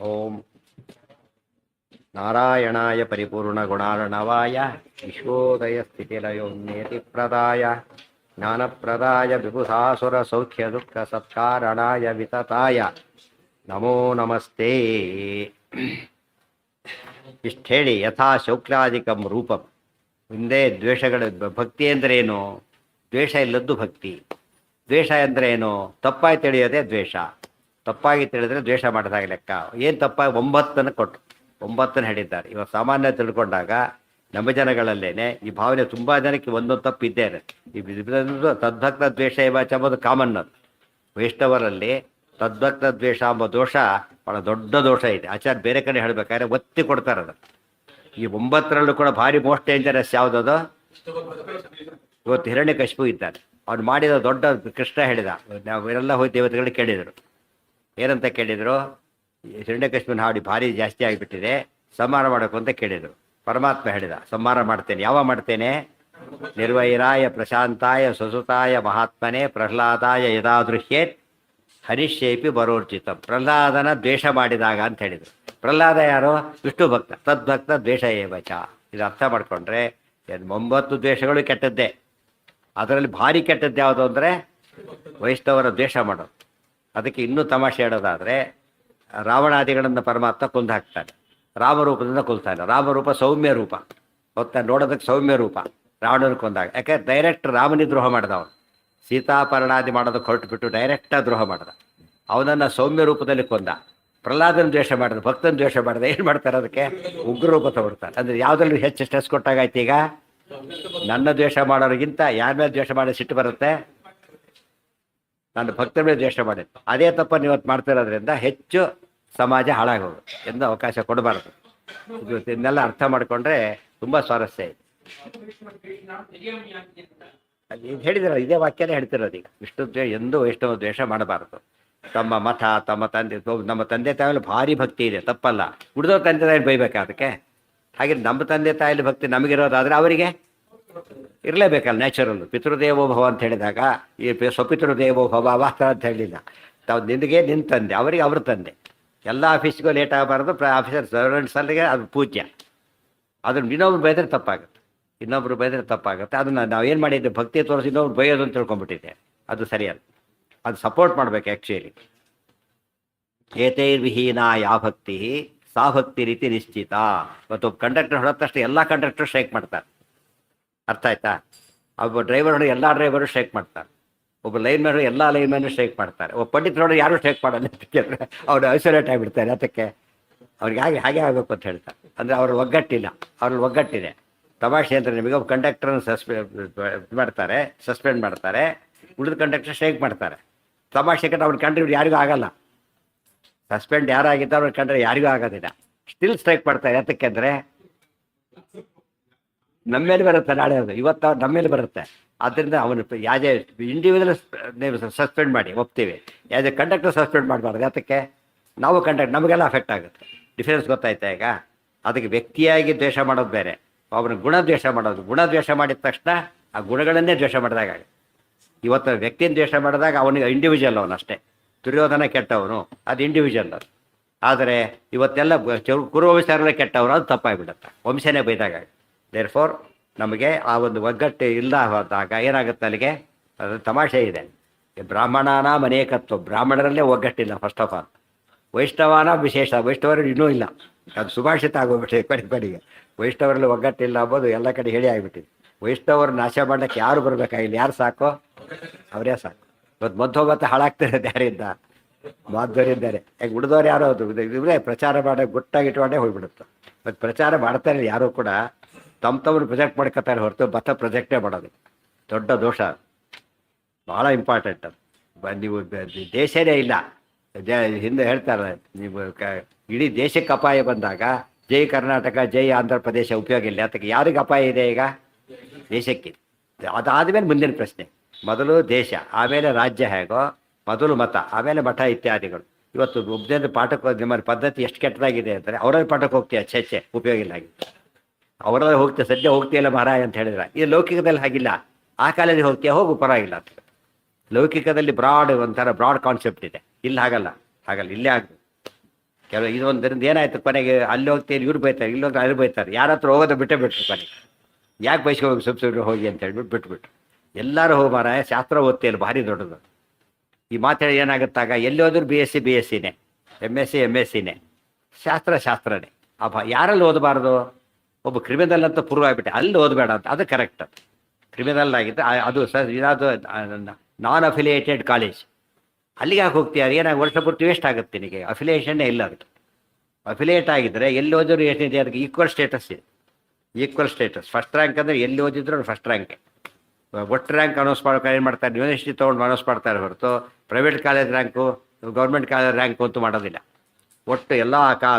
ಓಂ ನಾರಾಯಣಾಯ ಪರಿಪೂರ್ಣಗುಣಾರ್ಣವಾಯ ವಿಶ್ವೋದಯಸ್ಥಿತಿಲಯೋನ್ಯತಿಪ್ರದಾಯ ಜ್ಞಾನಪ್ರದಾಯ ವಿಬುಧಾಸುರಸೌಖ್ಯದುಃಖಸತ್ಕಾರಣಾಯ ವಿತತಾಯ ನಮೋ ನಮಸ್ತೆ. ಇಷ್ಟು ಹೇಳಿ ಯಥಾ ಶೌಕ್ಲಾದಿಕಂ ರೂಪಂ. ಹಿಂದೆ ದ್ವೇಷಗಳ ಭಕ್ತಿ ಅಂದ್ರೇನು? ದ್ವೇಷ ಇಲ್ಲದ್ದು ಭಕ್ತಿ. ದ್ವೇಷ ಅಂದ್ರೇನು? ತಪ್ಪಾಗಿ ತಿಳಿಯೋದೇ ದ್ವೇಷ. ತಪ್ಪಾಗಿ ತಿಳಿದ್ರೆ ದ್ವೇಷ ಮಾಡಿದಾಗ ಲೆಕ್ಕ. ಏನು ತಪ್ಪಾಗಿ 9 ಕೊಟ್ಟು 9 ಹೇಳಿದ್ದಾರೆ. ಇವಾಗ ಸಾಮಾನ್ಯ ತಿಳ್ಕೊಂಡಾಗ ನಮ್ಮ ಜನಗಳಲ್ಲೇನೆ ಈ ಭಾವನೆ ತುಂಬ ಜನಕ್ಕೆ ಒಂದೊಂದು ತಪ್ಪು ಇದ್ದೇ ಇರುತ್ತೆ. ಈ ತದ್ಭಕ್ತ ದ್ವೇಷ ಇವತ್ತು ಎಂಬುದು ಕಾಮನ್. ಅದು ವೈಷ್ಣವರಲ್ಲಿ ತದ್ಭಕ್ತ ದ್ವೇಷ ಎಂಬ ದೋಷ ಭಾಳ ದೊಡ್ಡ ದೋಷ ಇದೆ. ಆಚಾರ್ಯ ಬೇರೆ ಕಡೆ ಹೇಳಬೇಕಾದ್ರೆ ಒತ್ತಿ ಕೊಡ್ತಾರೆ ಅದು. ಈ 9ರಲ್ಲೂ ಕೂಡ ಭಾರಿ ಮೋಸ್ಟ್ ಡೇಂಜರಸ್ ಯಾವುದದು? ಇವತ್ತು ಹಿರಣ್ಯಕಶಿಪು ಇದ್ದಾನೆ. ಅವ್ನು ಮಾಡಿದ ದೊಡ್ಡ ಕೃಷ್ಣ ಹೇಳಿದ. ನಾವೆಲ್ಲ ಹೋಗಿ ದೇವತೆಗಳಿಗೆ ಕೇಳಿದರು. ಏನಂತ ಕೇಳಿದರು? ಹಿರಣ್ಯಕಶಿಪುನ ಹಾಡಿ ಭಾರಿ ಜಾಸ್ತಿ ಆಗಿಬಿಟ್ಟಿದೆ, ಸಂಹಾರ ಮಾಡೋಕು ಅಂತ ಕೇಳಿದರು. ಪರಮಾತ್ಮ ಹೇಳಿದ, ಸಂಹಾರ ಮಾಡ್ತೇನೆ. ಯಾವ ಮಾಡ್ತೇನೆ? ನಿರ್ವೈರಾಯ ಪ್ರಶಾಂತಾಯ ಸ್ವಸುತಾಯ ಮಹಾತ್ಮನೆ ಪ್ರಹ್ಲಾದಾಯ ಯದಾದೃಶ್ಯೇತ್ ಹರಿಶ್ಯೇಪಿ ಬರೋರ್ಜಿತ. ಪ್ರಹ್ಲಾದನ ದ್ವೇಷ ಮಾಡಿದಾಗ ಅಂತ ಹೇಳಿದರು. ಪ್ರಹ್ಲಾದ ಯಾರು? ವಿಷ್ಣು ಭಕ್ತ. ತದ್ಭಕ್ತ ದ್ವೇಷ ಏವಚ. ಇದು ಅರ್ಥ ಮಾಡಿಕೊಂಡ್ರೆ 9 ದ್ವೇಷಗಳು ಕೆಟ್ಟದ್ದೇ. ಅದರಲ್ಲಿ ಭಾರಿ ಕೆಟ್ಟದ್ದು ಯಾವುದು ಅಂದರೆ ವೈಷ್ಣವರ ದ್ವೇಷ ಮಾಡೋದು. ಅದಕ್ಕೆ ಇನ್ನೂ ತಮಾಷೆ ಹೇಳೋದಾದರೆ, ರಾವಣಾದಿಗಳನ್ನು ಪರಮಾತ್ಮ ಕೊಂದು ಹಾಕ್ತಾನೆ, ರಾಮರೂಪದಿಂದ ಕೊಲ್ತಾನೆ. ರಾಮರೂಪ ಸೌಮ್ಯ ರೂಪ, ಹೊತ್ತಾನೆ ನೋಡೋದಕ್ಕೆ ಸೌಮ್ಯ ರೂಪ. ರಾವಣನ ಕೊಂದಾಗ ಯಾಕೆ ಡೈರೆಕ್ಟ್ ರಾಮನಿ ದ್ರೋಹ ಮಾಡಿದ. ಅವನು ಸೀತಾಪರಣಾದಿ ಮಾಡೋದಕ್ಕೆ ಹೊರಟುಬಿಟ್ಟು ಡೈರೆಕ್ಟಾಗಿ ದ್ರೋಹ ಮಾಡಿದ. ಅವನನ್ನು ಸೌಮ್ಯ ರೂಪದಲ್ಲಿ ಕೊಂದ. ಪ್ರಹ್ಲಾದನ ದ್ವೇಷ ಮಾಡಿದ, ಭಕ್ತನ ದ್ವೇಷ ಮಾಡಿದ. ಏನು ಮಾಡ್ತಾರೆ? ಅದಕ್ಕೆ ಉಗ್ರ ರೂಪ ತಗೊಳ್ತಾರೆ. ಅಂದರೆ ಯಾವುದ್ರಲ್ಲಿ ಹೆಚ್ಚು ಸ್ಟ್ರೆಸ್ ಕೊಟ್ಟಾಗಾಯ್ತು. ಈಗ ನನ್ನ ದ್ವೇಷ ಮಾಡೋರಿಗಿಂತ ಯಾರ ಮೇಲೆ ದ್ವೇಷ ಮಾಡಿ ಸಿಟ್ಟು ಬರುತ್ತೆ? ನಾನು ಭಕ್ತರ ಮೇಲೆ ದ್ವೇಷ ಮಾಡಿದ್ದು. ಅದೇ ತಪ್ಪನ್ನು ಇವತ್ತು ಮಾಡ್ತಿರೋದ್ರಿಂದ ಹೆಚ್ಚು ಸಮಾಜ ಹಾಳಾಗೋದು ಎಂದು ಅವಕಾಶ ಕೊಡಬಾರ್ದು. ಇದನ್ನೆಲ್ಲ ಅರ್ಥ ಮಾಡಿಕೊಂಡ್ರೆ ತುಂಬ ಸ್ವಾರಸ್ಯ ಇದೆ. ಇದು ಹೇಳಿದಿರಲ್ಲ, ಇದೇ ವಾಕ್ಯನೇ ಹೇಳ್ತಿರೋದು. ಈಗ ವಿಷ್ಣು ಎಂದೂ ವೈಷ್ಣವ ದ್ವೇಷ ಮಾಡಬಾರ್ದು. ತಮ್ಮ ಮಠ, ತಮ್ಮ ತಂದೆ, ನಮ್ಮ ತಂದೆ ತಾಯಿಯಲ್ಲಿ ಭಾರಿ ಭಕ್ತಿ ಇದೆ, ತಪ್ಪಲ್ಲ. ಉಳಿದವ್ರ ತಂದೆ ತಾಯಿ ಬೈಬೇಕಾ ಅದಕ್ಕೆ? ಹಾಗೆ ನಮ್ಮ ತಂದೆ ತಾಯಿಲಿ ಭಕ್ತಿ ನಮಗಿರೋದಾದರೆ ಅವರಿಗೆ ಇರಲೇಬೇಕಲ್ಲ, ನ್ಯಾಚುರಲ್. ಪಿತೃದೇವೋ ಭವ ಅಂತ ಹೇಳಿದಾಗ ಈ ಸ್ವಪಿತೃದೇವೋ ಭವ ವಾಸ್ತರ ಅಂತ ಹೇಳಿಲ್ಲ. ತಾವು ನಿನಗೆ ನಿನ್ನ ತಂದೆ, ಅವರಿಗೆ ಅವ್ರ ತಂದೆ. ಎಲ್ಲ ಆಫೀಸ್ಗೂ ಲೇಟ್ ಆಗಬಾರ್ದು. ಆಫೀಸರ್ ಸರ್ವೆಂಟ್ಸಲ್ಲಿಗೆ ಅದು ಪೂಜ್ಯ. ಅದನ್ನು ಇನ್ನೊಬ್ರು ಬೈದರೆ ತಪ್ಪಾಗುತ್ತೆ. ಇನ್ನೊಬ್ರು ಬೈದರೆ ತಪ್ಪಾಗುತ್ತೆ. ಅದನ್ನು ನಾವೇನು ಮಾಡಿದ್ದೆ, ಭಕ್ತಿ ತೋರಿಸಿ ಇನ್ನೊಬ್ರು ಬೈಯೋದು ಅಂತ ತಿಳ್ಕೊಂಡ್ಬಿಟ್ಟಿದ್ದೆ. ಅದು ಸರಿಯಲ್ಲ. ಅದು ಸಪೋರ್ಟ್ ಮಾಡಬೇಕು ಆ್ಯಕ್ಚುಲಿ. ಏತೈರ್ವಿಹೀನ ಯಾ ಭಕ್ತಿ ಸಾ ಭಕ್ತಿ ರೀತಿ ನಿಶ್ಚಿತ. ಇವತ್ತು ಒಬ್ಬ ಕಂಡಕ್ಟರ್ ಹೊಡೆದ ತಕ್ಷಣ ಎಲ್ಲ ಕಂಡಕ್ಟರ್ ಸ್ಟ್ರೈಕ್ ಮಾಡ್ತಾರೆ. ಅರ್ಥ ಆಯ್ತಾ? ಒಬ್ಬ ಡ್ರೈವರ್ ಹೊಡೆದು ಎಲ್ಲ ಡ್ರೈವರು ಸ್ಟ್ರೈಕ್ ಮಾಡ್ತಾರೆ. ಒಬ್ಬ ಲೈನ್ಮ್ಯಾನ್ ಎಲ್ಲ ಲೈನ್ಮ್ಯಾನು ಸ್ಟ್ರೈಕ್ ಮಾಡ್ತಾರೆ. ಒಬ್ಬ ಪಂಡಿತ್ ನೋಡಿ ಯಾರು ಸ್ಟ್ರೈಕ್ ಮಾಡಲ್ಲ ಅಂತ ಕೇಳಿದ್ರೆ ಅವ್ರು ಐಸೋಲೇಟ್ ಆಗಿಬಿಡ್ತಾರೆ. ಅದಕ್ಕೆ ಅವ್ರಿಗೆ ಹಾಗೆ ಆಗಬೇಕು ಅಂತ ಹೇಳ್ತಾರೆ. ಅಂದರೆ ಅವ್ರ ಒಗ್ಗಟ್ಟಿಲ್ಲ, ಅವ್ರಲ್ಲಿ ಒಗ್ಗಟ್ಟಿದೆ. ತಮಾಷೆ ಅಂದರೆ ನಿಮಗೆ ಒಬ್ಬ ಕಂಡಕ್ಟರ್ನ ಸಸ್ಪೆಂಡ್ ಮಾಡ್ತಾರೆ, ಉಳಿದ ಕಂಡಕ್ಟರ್ ಸ್ಟ್ರೈಕ್ ಮಾಡ್ತಾರೆ. ತಮಾಷೆ ಕಂಡು ಅವ್ರು ಕಂಡ್ರೆ ಯಾರಿಗೂ ಆಗಲ್ಲ. ಸಸ್ಪೆಂಡ್ ಯಾರಾಗಿದ್ದು ಅವ್ರು ಕಂಡ್ರೆ ಯಾರಿಗೂ ಆಗೋದಿಲ್ಲ. ಸ್ಟಿಲ್ ಸ್ಟ್ರೈಕ್ ಮಾಡ್ತಾರೆ. ಯಾತಕ್ಕೆಂದರೆ ನಮ್ಮ ಮೇಲೆ ಬರುತ್ತೆ ನಾಳೆ, ಅದು ಇವತ್ತು ನಮ್ಮ ಮೇಲೆ ಬರುತ್ತೆ. ಆದ್ದರಿಂದ ಅವನು ಯಾಸ್ ಎ ಇಂಡಿವಿಜುವಲ್ ನೀವು ಸಸ್ಪೆಂಡ್ ಮಾಡಿ ಒಪ್ತೀವಿ, ಯಾಸ್ ಎ ಕಂಡಕ್ಟರ್ ಸಸ್ಪೆಂಡ್ ಮಾಡಬಾರ್ದು. ಯಾತಕ್ಕೆ? ನಾವು ನಮಗೆಲ್ಲ ಅಫೆಕ್ಟ್ ಆಗುತ್ತೆ. ಡಿಫರೆನ್ಸ್ ಗೊತ್ತಾಯ್ತಾ ಈಗ? ಅದಕ್ಕೆ ವ್ಯಕ್ತಿಯಾಗಿ ದ್ವೇಷ ಮಾಡೋದು ಬೇರೆ, ಅವನ ಗುಣ ದ್ವೇಷ ಮಾಡೋದು. ಗುಣ ದ್ವೇಷ ಮಾಡಿದ ತಕ್ಷಣ ಆ ಗುಣಗಳನ್ನೇ ದ್ವೇಷ ಮಾಡಿದಾಗ. ಇವತ್ತು ವ್ಯಕ್ತಿನ ದ್ವೇಷ ಮಾಡಿದಾಗ ಅವನಿಗೆ ಇಂಡಿವಿಜುವಲ್ ಅವನಷ್ಟೇ. ದುರ್ಯೋಧನ ಕೆಟ್ಟವನು, ಅದು ಇಂಡಿವಿಜುವಲ್ ಅದು. ಆದರೆ ಇವತ್ತೆಲ್ಲ ಕುರುವಂಶರಲ್ಲೇ ಕೆಟ್ಟವರು, ಅದು ತಪ್ಪಾಗಿಬಿಡುತ್ತೆ. ವಂಶನೇ ಬೈದಾಗ. ದೇರ್ಫೋರ್ ನಮಗೆ ಆ ಒಂದು ಒಗ್ಗಟ್ಟು ಇಲ್ಲ ಹೋದಾಗ ಏನಾಗುತ್ತೆ ಅಲ್ಲಿಗೆ? ಅದು ತಮಾಷೆ ಇದೆ. ಬ್ರಾಹ್ಮಣನ ಅನೇಕತ್ವ, ಬ್ರಾಹ್ಮಣರಲ್ಲೇ ಒಗ್ಗಟ್ಟಿಲ್ಲ ಫಸ್ಟ್ ಆಫ್ ಆಲ್. ವೈಷ್ಣವನ ವಿಶೇಷ, ವೈಷ್ಣವರು ಇನ್ನೂ ಇಲ್ಲ. ಅದು ಸುಭಾಷಿತ ಆಗೋಗ್ಬಿಟ್ಟಿದೆ ಕಡೆಗೆ. ವೈಷ್ಣವರಲ್ಲಿ ಒಗ್ಗಟ್ಟಿಲ್ಲ ಅಂಬೋದು ಎಲ್ಲ ಕಡೆ ಹೇಳಿ ಆಗಿಬಿಟ್ಟಿದೆ. ವೈಷ್ಣವರು ನಾಶ ಮಾಡಲಿಕ್ಕೆ ಯಾರು ಬರಬೇಕಾಗಿಲ್ಲ. ಯಾರು ಸಾಕು? ಅವರೇ ಸಾಕು. ಇವತ್ತು ಮಧ್ಯೋಗತ್ತೆ ಹಾಳಾಗ್ತಿರೋದು ಯಾರಿಂದ? ಮಾಧ್ವರಿದ್ದಾರೆ. ಯಾಕೆ ಉಳಿದವ್ರು ಯಾರೋ ಅದು ಇವರೇ ಪ್ರಚಾರ ಮಾಡೋಕ್ಕೆ ಗುಟ್ಟಾಗಿಟ್ಕೊಂಡೇ ಹೋಗ್ಬಿಡುತ್ತೆ. ಮತ್ತು ಪ್ರಚಾರ ಮಾಡ್ತಾರೆ ಯಾರೂ ಕೂಡ ತಮ್ಮವ್ರು ಪ್ರೊಜೆಕ್ಟ್ ಮಾಡ್ಕೊತಾರೆ ಹೊರತು ಬತ್ತ ಪ್ರೊಜೆಕ್ಟೇ ಮಾಡೋದು ದೊಡ್ಡ ದೋಷ. ಭಾಳ ಇಂಪಾರ್ಟೆಂಟ್ ಅದು. ನೀವು ದೇಶನೇ ಇಲ್ಲ, ಹಿಂದೆ ಹೇಳ್ತಾರೆ ನೀವು ಇಡೀ ದೇಶಕ್ಕೆ ಅಪಾಯ ಬಂದಾಗ ಜೈ ಕರ್ನಾಟಕ, ಜೈ ಆಂಧ್ರ ಪ್ರದೇಶ ಉಪಯೋಗ ಇಲ್ಲ. ಅದಕ್ಕೆ ಯಾರಿಗೆ ಅಪಾಯ ಇದೆ ಈಗ? ದೇಶಕ್ಕೆ. ಅದಾದಮೇಲೆ ಮುಂದಿನ ಪ್ರಶ್ನೆ. ಮೊದಲು ದೇಶ, ಆಮೇಲೆ ರಾಜ್ಯ ಹೇಗೋ, ಮೊದಲು ಮತ, ಆಮೇಲೆ ಮಠ ಇತ್ಯಾದಿಗಳು. ಇವತ್ತು ಒಬ್ಬನೇ ಪಾಠಕ್ಕೆ ನಿಮ್ಮ ಪದ್ಧತಿ ಎಷ್ಟು ಕೆಟ್ಟದಾಗಿದೆ ಅಂದರೆ ಅವರಲ್ಲಿ ಪಾಠಕ್ಕೆ ಹೋಗ್ತೀಯ, ಛೆ ಉಪಯೋಗ ಇಲ್ಲ ಆಗಿದೆ. ಅವರಲ್ಲಿ ಹೋಗ್ತೀಯ, ಸದ್ಯ ಹೋಗ್ತೀಯಲ್ಲ ಮಹಾರಾಯ ಅಂತ ಹೇಳಿದ್ರೆ. ಇದು ಲೌಕಿಕದಲ್ಲಿ ಹಾಗಿಲ್ಲ. ಆ ಕಾಲದಲ್ಲಿ ಹೋಗ್ತೀಯ, ಹೋಗು, ಪರವಾಗಿಲ್ಲ ಅಂತ. ಲೌಕಿಕದಲ್ಲಿ ಒಂಥರ ಬ್ರಾಡ್ ಕಾನ್ಸೆಪ್ಟ್ ಇದೆ. ಇಲ್ಲಿ ಹಾಗಲ್ಲ. ಇಲ್ಲೇ ಆಗಬೇಕು. ಕೆಲವು ಇದೊಂದರಿಂದ ಏನಾಯ್ತು ಕೊನೆಗೆ ಅಲ್ಲಿ ಹೋಗ್ತೀನಿ ಇವ್ರು ಬೈತಾರೆ, ಇಲ್ಲಿ ಹೋಗಿ ಅಲ್ಲಿ ಬೈತಾರೆ, ಯಾರ ಹತ್ರ ಹೋಗೋದು ಬಿಟ್ಟೇ ಬಿಟ್ರು ಕೊನೆಗೆ. ಯಾಕೆ ಬೈಸ್ಕೋಬೇಕು ಸುಬ್ಸಿಡಿ ಹೋಗಿ ಅಂತ ಹೇಳ್ಬಿಟ್ಟು ಬಿಟ್ಬಿಟ್ರು. ಎಲ್ಲರೂ ಹೋಗಿ ಮಾರಾಯ ಶಾಸ್ತ್ರ ಓದ್ತಿಲ್ಲ ಭಾರಿ ದೊಡ್ಡದು. ಈ ಮಾತಾಡಿ ಏನಾಗುತ್ತಾಗ ಎಲ್ಲಿ ಹೋದ್ರು ಬಿ ಎಸ್ ಸಿನೇ, ಎಮ್ ಎಸ್ ಸಿನೇ, ಶಾಸ್ತ್ರನೇ. ಯಾರಲ್ಲಿ ಓದಬಾರ್ದು? ಒಬ್ಬ ಕ್ರಿಮಿನಲ್ ಅಂತ ಪ್ರೂವ್ ಆಗಿಬಿಟ್ಟೆ ಅಲ್ಲಿ ಓದಬೇಡ ಅಂತ, ಅದು ಕರೆಕ್ಟ್. ಕ್ರಿಮಿನಲ್ ಆಗಿದ್ದು ಅದು ಇದಾದ ನಾನ್ ಅಫಿಲಿಯೇಟೆಡ್ ಕಾಲೇಜ್, ಅಲ್ಲಿಗೆ ಯಾಕೆ ಹೋಗ್ತೀಯ? ಏನಾಗಿ ವರ್ಷ ಪೂರ್ತಿ ವೇಸ್ಟ್ ಆಗುತ್ತೆ ನಿನಗೆ. ಅಫಿಲಿಯೇಷನ್ನೇ ಇಲ್ಲ ಅದಕ್ಕೆ. ಅಫಿಲಿಯೇಟ್ ಆಗಿದ್ದರೆ ಎಲ್ಲಿ ಓದಿದ್ರು ಏನಿದೆ ಅದಕ್ಕೆ ಈಕ್ವಲ್ ಸ್ಟೇಟಸ್ ಇದೆ. ಈಕ್ವಲ್ ಸ್ಟೇಟಸ್ ಫಸ್ಟ್ ರ್ಯಾಂಕ್ ಅಂದರೆ ಎಲ್ಲಿ ಓದಿದ್ರು ಫಸ್ಟ್ ರ್ಯಾಂಕೆ. ಒಟ್ಟು ರ್ಯಾಂಕ್ ಅನೌನ್ಸ್ ಮಾಡೋಕೆ ಏನು ಮಾಡ್ತಾರೆ? ಯೂನಿವರ್ಸಿಟಿ ತೊಗೊಂಡು ಅನೌನ್ಸ್ ಮಾಡ್ತಾರೆ ಹೊರತು private college rank government college rank ಅಂತೂ ಮಾಡೋದಿಲ್ಲ. ಒಟ್ಟು ಎಲ್ಲ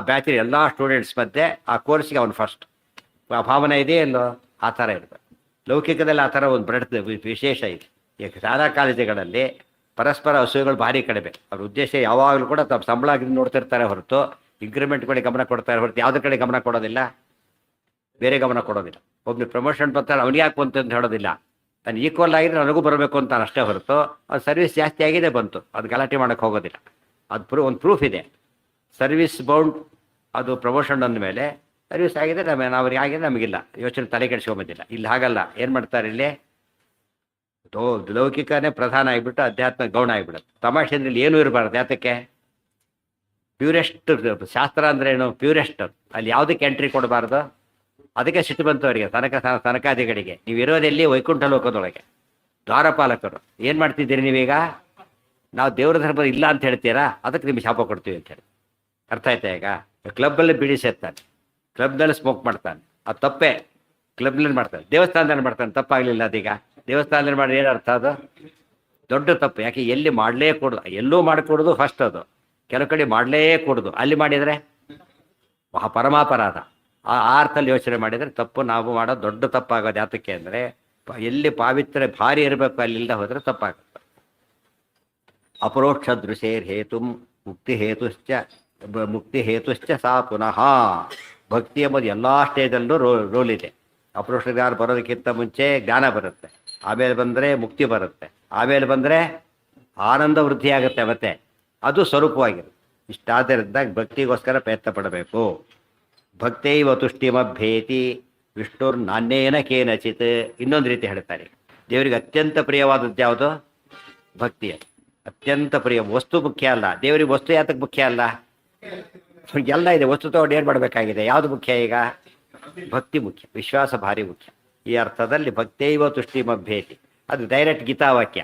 ಬ್ಯಾಚಿನ ಎಲ್ಲ ಸ್ಟೂಡೆಂಟ್ಸ್ ಮಧ್ಯೆ ಆ ಕೋರ್ಸ್ಗೆ ಅವನು ಫಸ್ಟ್. ಆ ಭಾವನೆ ಇದೆಯಲ್ಲೋ ಆ ಥರ ಇರಬೇಕು. ಲೌಕಿಕದಲ್ಲಿ ಆ ಥರ ಒಂದು ಬೃಹತ್ ವಿಶೇಷ ಇದೆ. ಈಗ ಶಾಲಾ ಕಾಲೇಜುಗಳಲ್ಲಿ ಪರಸ್ಪರ ಅಸೂಯೆಗಳು ಭಾರಿ ಕಡಿಮೆ. ಅವ್ರ ಉದ್ದೇಶ ಯಾವಾಗಲೂ ಕೂಡ ತಮ್ಮ ಸಂಬಳ ನೋಡ್ತಿರ್ತಾರೆ ಹೊರತು ಇಂಕ್ರಿಮೆಂಟ್ ಕಡೆ ಗಮನ ಕೊಡ್ತಾರೆ ಹೊರತು ಯಾವುದ್ರ ಕಡೆ ಗಮನ ಕೊಡೋದಿಲ್ಲ, ಬೇರೆ ಗಮನ ಕೊಡೋದಿಲ್ಲ. ಒಬ್ಬನು ಪ್ರಮೋಷನ್ ಬರ್ತಾರೆ ಅವ್ನಿಗೆ ಯಾಕೆ ಬಂತು ಅಂತ ಹೇಳೋದಿಲ್ಲ, ನಾನು ಈಕ್ವಲ್ ಆಗಿದ್ರೆ ನನಗೂ ಬರಬೇಕು ಅಂತ ಅಷ್ಟೇ ಹೊರತು ಅದು ಸರ್ವಿಸ್ ಜಾಸ್ತಿ ಆಗಿದೆ ಬಂತು ಅದು ಗಲಾಟೆ ಮಾಡೋಕ್ಕೆ ಹೋಗೋದಿಲ್ಲ. ಅದು ಒಂದು ಪ್ರೂಫ್ ಇದೆ. ಸರ್ವಿಸ್ ಬೌಂಡ್ ಅದು ಪ್ರಮೋಷನ್ ಅಂದಮೇಲೆ ಸರ್ವಿಸ್ ಆಗಿದೆ ನಾವು ಅವ್ರಿಗೆ ಆಗಿದೆ ನಮಗಿಲ್ಲ, ಯೋಚನೆ ತಲೆ ಕೆಡಿಸ್ಕೊಂಬಂದಿಲ್ಲ. ಇಲ್ಲಿ ಹಾಗಲ್ಲ. ಏನು ಮಾಡ್ತಾರೆ ಇಲ್ಲಿ? ಲೌಕಿಕನೇ ಪ್ರಧಾನ ಆಗಿಬಿಟ್ಟು ಅಧ್ಯಾತ್ಮ ಗೌಣ ಆಗಿಬಿಡುತ್ತೆ. ತಮಾಷೆಯಲ್ಲಿ ಏನೂ ಇರಬಾರ್ದು. ಯಾತಕ್ಕೆ? ಪ್ಯೂರೆಸ್ಟ್ ಶಾಸ್ತ್ರ ಅಂದ್ರೆ ಏನು? ಪ್ಯೂರೆಸ್ಟ್. ಅಲ್ಲಿ ಯಾವುದಕ್ಕೆ ಎಂಟ್ರಿ ಕೊಡಬಾರ್ದು. ಅದಕ್ಕೆ ಸಿಟ್ಟು ಬಂತು ಅವರಿಗೆ, ತನಕಾದಿಗಳಿಗೆ. ನೀವು ಇರೋದೆಲ್ಲಿ? ವೈಕುಂಠ ಲೋಕದೊಳಗೆ. ದ್ವಾರಪಾಲಕರು ಏನು ಮಾಡ್ತಿದ್ದೀರಿ ನೀವೀಗ? ನಾವು ದೇವ್ರ ಧರ್ಮ ಇಲ್ಲ ಅಂತ ಹೇಳ್ತೀರಾ, ಅದಕ್ಕೆ ನಿಮಗೆ ಶಾಪ ಕೊಡ್ತೀವಿ ಅಂತ ಹೇಳಿ. ಅರ್ಥ ಆಯ್ತಾ? ಈಗ ಕ್ಲಬ್ಬಲ್ಲಿ ಬಿಡಿ ಸೇರ್ತಾನೆ, ಕ್ಲಬ್ನಲ್ಲಿ ಸ್ಮೋಕ್ ಮಾಡ್ತಾನೆ, ಅದು ತಪ್ಪೇ. ಕ್ಲಬ್ನಲ್ಲಿ ಮಾಡ್ತಾನೆ, ದೇವಸ್ಥಾನದಲ್ಲಿ ಮಾಡ್ತಾನೆ, ತಪ್ಪಾಗಲಿಲ್ಲ. ಅದೀಗ ದೇವಸ್ಥಾನದಲ್ಲಿ ಮಾಡಿ ಏನು ಅರ್ಥ? ಅದು ದೊಡ್ಡ ತಪ್ಪು. ಯಾಕೆ? ಎಲ್ಲಿ ಮಾಡಲೇ ಕೊಡೋದು, ಎಲ್ಲೂ ಮಾಡಿಕೊಡೋದು ಫಸ್ಟ್. ಅದು ಕೆಲವು ಕಡೆ ಮಾಡಲೇ ಕೊಡೋದು, ಅಲ್ಲಿ ಮಾಡಿದರೆ ಪರಮಾಪರಾಧ. ಆ ಅರ್ಥದಲ್ಲಿ ಯೋಚನೆ ಮಾಡಿದರೆ ತಪ್ಪು. ನಾವು ಮಾಡೋದು ದೊಡ್ಡ ತಪ್ಪಾಗೋದು. ಯಾತಕ್ಕೆ ಅಂದರೆ ಎಲ್ಲಿ ಪಾವಿತ್ರ್ಯ ಭಾರಿ ಇರಬೇಕು ಅಲ್ಲಿ ಇಲ್ಲದೆ ಹೋದರೆ ತಪ್ಪಾಗುತ್ತೆ. ಅಪರೋಕ್ಷ ದೃಶೇರ್ ಹೇತು ಮುಕ್ತಿ ಹೇತುಶ್ಚ ಸಾ ಪುನಃ. ಭಕ್ತಿ ಎಂಬುದು ಎಲ್ಲ ಸ್ಟೇಜಲ್ಲೂ ರೋಲ್ ಇದೆ. ಅಪರೋಕ್ಷ ಜ್ಞಾನ ಬರೋದಕ್ಕಿಂತ ಮುಂಚೆ ಜ್ಞಾನ ಬರುತ್ತೆ, ಆಮೇಲೆ ಬಂದರೆ ಮುಕ್ತಿ ಬರುತ್ತೆ, ಆಮೇಲೆ ಬಂದರೆ ಆನಂದ ವೃದ್ಧಿ ಆಗುತ್ತೆ. ಮತ್ತೆ ಅದು ಸ್ವರೂಪವಾಗಿರುತ್ತೆ. ಇಷ್ಟಾದ್ದರಿಂದ ಭಕ್ತಿಗೋಸ್ಕರ ಪ್ರಯತ್ನ ಪಡಬೇಕು. ಭಕ್ತೈವ ತುಷ್ಟಿಮಭ್ಯೇತಿ ವಿಷ್ಣುರ್ ನಾಣ್ಯೇನ ಕೇನಚಿತ್. ಇನ್ನೊಂದು ರೀತಿ ಹೇಳ್ತಾರೆ, ದೇವರಿಗೆ ಅತ್ಯಂತ ಪ್ರಿಯವಾದದ್ದು ಯಾವುದು? ಭಕ್ತಿ. ಅತ್ಯಂತ ಪ್ರಿಯ ವಸ್ತು ಮುಖ್ಯ ಅಲ್ಲ. ದೇವರಿಗೆ ವಸ್ತು ಯಾತಕ್ಕೆ ಮುಖ್ಯ ಅಲ್ಲ? ಎಲ್ಲ ಇದೆ, ವಸ್ತು ತಗೊಂಡು ಏನು ಮಾಡಬೇಕಾಗಿದೆ? ಯಾವುದು ಮುಖ್ಯ? ಈಗ ಭಕ್ತಿ ಮುಖ್ಯ, ವಿಶ್ವಾಸ ಭಾರಿ ಮುಖ್ಯ. ಈ ಅರ್ಥದಲ್ಲಿ ಭಕ್ತೈವ ತುಷ್ಟಿಮಭ್ಯೇತಿ ಅದು ಡೈರೆಕ್ಟ್ ಗೀತಾವಾಕ್ಯ.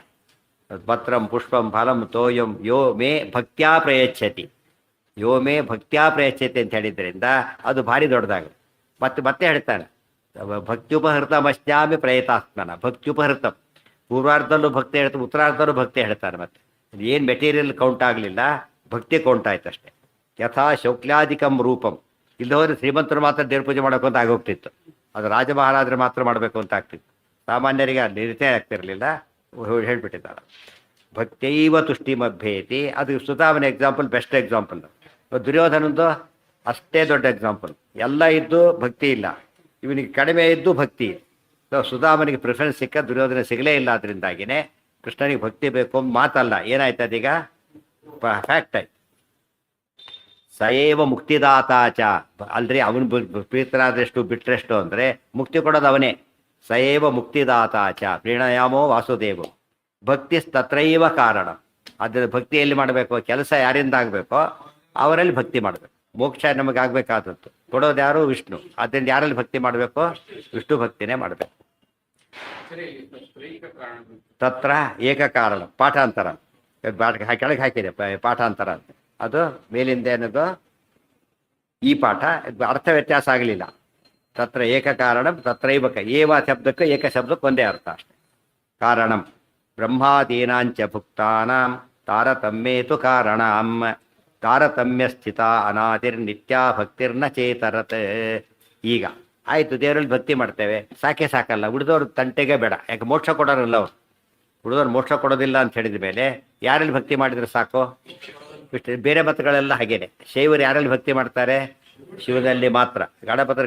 ಪತ್ರಂ ಪುಷ್ಪಂ ಫಲಂ ತೋಯಂ ಯೋ ಮೇ ಭಕ್ತ್ಯಾ ಪ್ರಯಚ್ಛತಿ, ಯೋ ಮೇ ಭಕ್ತ್ಯಾ ಪ್ರಯಚ್ಛತಿ ಅಂತ ಹೇಳಿದ್ರಿಂದ ಅದು ಭಾರಿ ದೊಡ್ಡದಾಗುತ್ತೆ. ಮತ್ತೆ ಹೇಳ್ತಾನೆ, ಭಕ್ತ್ಯುಪಹೃತಮಶ್ಯಾಮಿ ಪ್ರಯತಾತ್ಮನ. ಭಕ್ತ್ಯುಪಹೃತಂ ಪೂರ್ವಾರ್ಧದಲ್ಲೂ ಭಕ್ತಿ ಹೇಳ್ತಾರೆ, ಉತ್ತರಾರ್ಧದಲ್ಲೂ ಭಕ್ತಿ ಹೇಳ್ತಾರೆ. ಮತ್ತೆ ಏನು ಮೆಟೀರಿಯಲ್ ಕೌಂಟ್ ಆಗಲಿಲ್ಲ, ಭಕ್ತಿ ಕೌಂಟ್ ಆಯ್ತು ಅಷ್ಟೇ. ಯಥಾ ಶೌಕ್ಲಾಧಿಕಂ ರೂಪಂ. ಇಲ್ಲಿ ಹೋದ್ರೆ ಶ್ರೀಮಂತರು ಮಾತ್ರ ದೇವ್ರ ಪೂಜೆ ಮಾಡೋಕು ಅಂತ ಆಗೋಗ್ತಿತ್ತು. ಅದು ರಾಜ ಮಹಾರಾಜರು ಮಾತ್ರ ಮಾಡಬೇಕು ಅಂತ ಆಗ್ತಿತ್ತು, ಸಾಮಾನ್ಯರಿಗೆ ಅಲ್ಲಿ ರೀತಿಯೇ ಆಗ್ತಿರಲಿಲ್ಲ. ಹೇಳ್ಬಿಟ್ಟಿದ್ದಾರೆ ಭಕ್ತೈವ ತುಷ್ಟಿಮಭ್ಯೇತಿ. ಅದು ಸುತಾವನ ಎಕ್ಸಾಂಪಲ್, ಬೆಸ್ಟ್ ಎಕ್ಸಾಂಪಲ್. ದುರ್ಯೋಧನಂದು ಅಷ್ಟೇ ದೊಡ್ಡ ಎಕ್ಸಾಂಪಲ್. ಎಲ್ಲ ಇದ್ದು ಭಕ್ತಿ ಇಲ್ಲ, ಇವನಿಗೆ ಕಡಿಮೆ ಇದ್ದು ಭಕ್ತಿ. ಸುಧಾಮನಿಗೆ ಪ್ರಿಫರೆನ್ಸ್ ಸಿಕ್ಕ, ದುರ್ಯೋಧನ ಸಿಗಲೇ ಇಲ್ಲ. ಅದರಿಂದಾಗಿನೇ ಕೃಷ್ಣನಿಗೆ ಭಕ್ತಿ ಬೇಕು ಅಂತ ಮಾತಲ್ಲ. ಏನಾಯ್ತು ಅದೀಗ? ಫ್ಯಾಕ್ಟ್ ಆಯ್ತು. ಸಯೇವ ಮುಕ್ತಿದಾತಾಚ. ಅಲ್ರಿ ಅವನು ಪ್ರೀತನಾದಷ್ಟು ಬಿಟ್ಟರೆಷ್ಟು ಅಂದರೆ ಮುಕ್ತಿ ಕೊಡೋದು ಅವನೇ. ಸಯೇವ ಮುಕ್ತಿದಾತಾಚ ಪ್ರೀಣಯಾಮೋ ವಾಸುದೇವ. ಭಕ್ತಿ ತತ್ರೈವ ಕಾರಣ. ಅದರ ಭಕ್ತಿಯಲ್ಲಿ ಮಾಡಬೇಕು, ಕೆಲಸ ಯಾರಿಂದ ಆಗಬೇಕೋ ಅವರಲ್ಲಿ ಭಕ್ತಿ ಮಾಡಬೇಕು. ಮೋಕ್ಷ ನಮಗಾಗಬೇಕಾದದ್ದು ಕೊಡೋದು ಯಾರು? ವಿಷ್ಣು. ಅದರಿಂದ ಯಾರಲ್ಲಿ ಭಕ್ತಿ ಮಾಡಬೇಕು? ವಿಷ್ಣು ಭಕ್ತಿನೇ ಮಾಡಬೇಕು. ತತ್ರ ಏಕ ಕಾರಣ. ಪಾಠಾಂತರ ಕೆಳಗೆ ಹಾಕಿದೆ ಪಾಠಾಂತರ ಅಂತ. ಅದು ಮೇಲಿಂದ ಏನದು ಈ ಪಾಠ, ಅರ್ಥ ವ್ಯತ್ಯಾಸ ಆಗಲಿಲ್ಲ. ತತ್ರ ಏಕ ಕಾರಣಂ ತತ್ರೈವ ಏವ ಶಬ್ದಕ್ಕೆ ಏಕ ಶಬ್ದಕ್ಕೆ ಒಂದೇ ಅರ್ಥ ಅಷ್ಟೆ. ಕಾರಣಂ ಬ್ರಹ್ಮಾದೀನಾಂಚ ಭುಕ್ತಾನಾಂ ತಾರತಮ್ಯೇತು ಕಾರಣಂ. ತಾರತಮ್ಯ ಸ್ಥಿತ ಅನಾದಿರ್ನಿತ್ಯ ಭಕ್ತಿರ್ನ ಚೇತರತ್. ಈಗ ಆಯಿತು, ದೇವರಲ್ಲಿ ಭಕ್ತಿ ಮಾಡ್ತೇವೆ, ಸಾಕಲ್ಲ. ಉಳಿದವ್ರ ತಂಟೆಗೆ ಬೇಡ. ಯಾಕೆ? ಮೋಕ್ಷ ಕೊಡೋರಲ್ಲ ಅವರು. ಉಳಿದವ್ರು ಮೋಕ್ಷ ಕೊಡೋದಿಲ್ಲ ಅಂತ ಹೇಳಿದ ಮೇಲೆ ಯಾರಲ್ಲಿ ಭಕ್ತಿ ಮಾಡಿದರೆ ಸಾಕು? ಇಷ್ಟು ಬೇರೆ ಮತಗಳೆಲ್ಲ ಹಾಗೇನೆ. ಶೈವರು ಯಾರಲ್ಲಿ ಭಕ್ತಿ ಮಾಡ್ತಾರೆ? ಶಿವನಲ್ಲಿ ಮಾತ್ರ.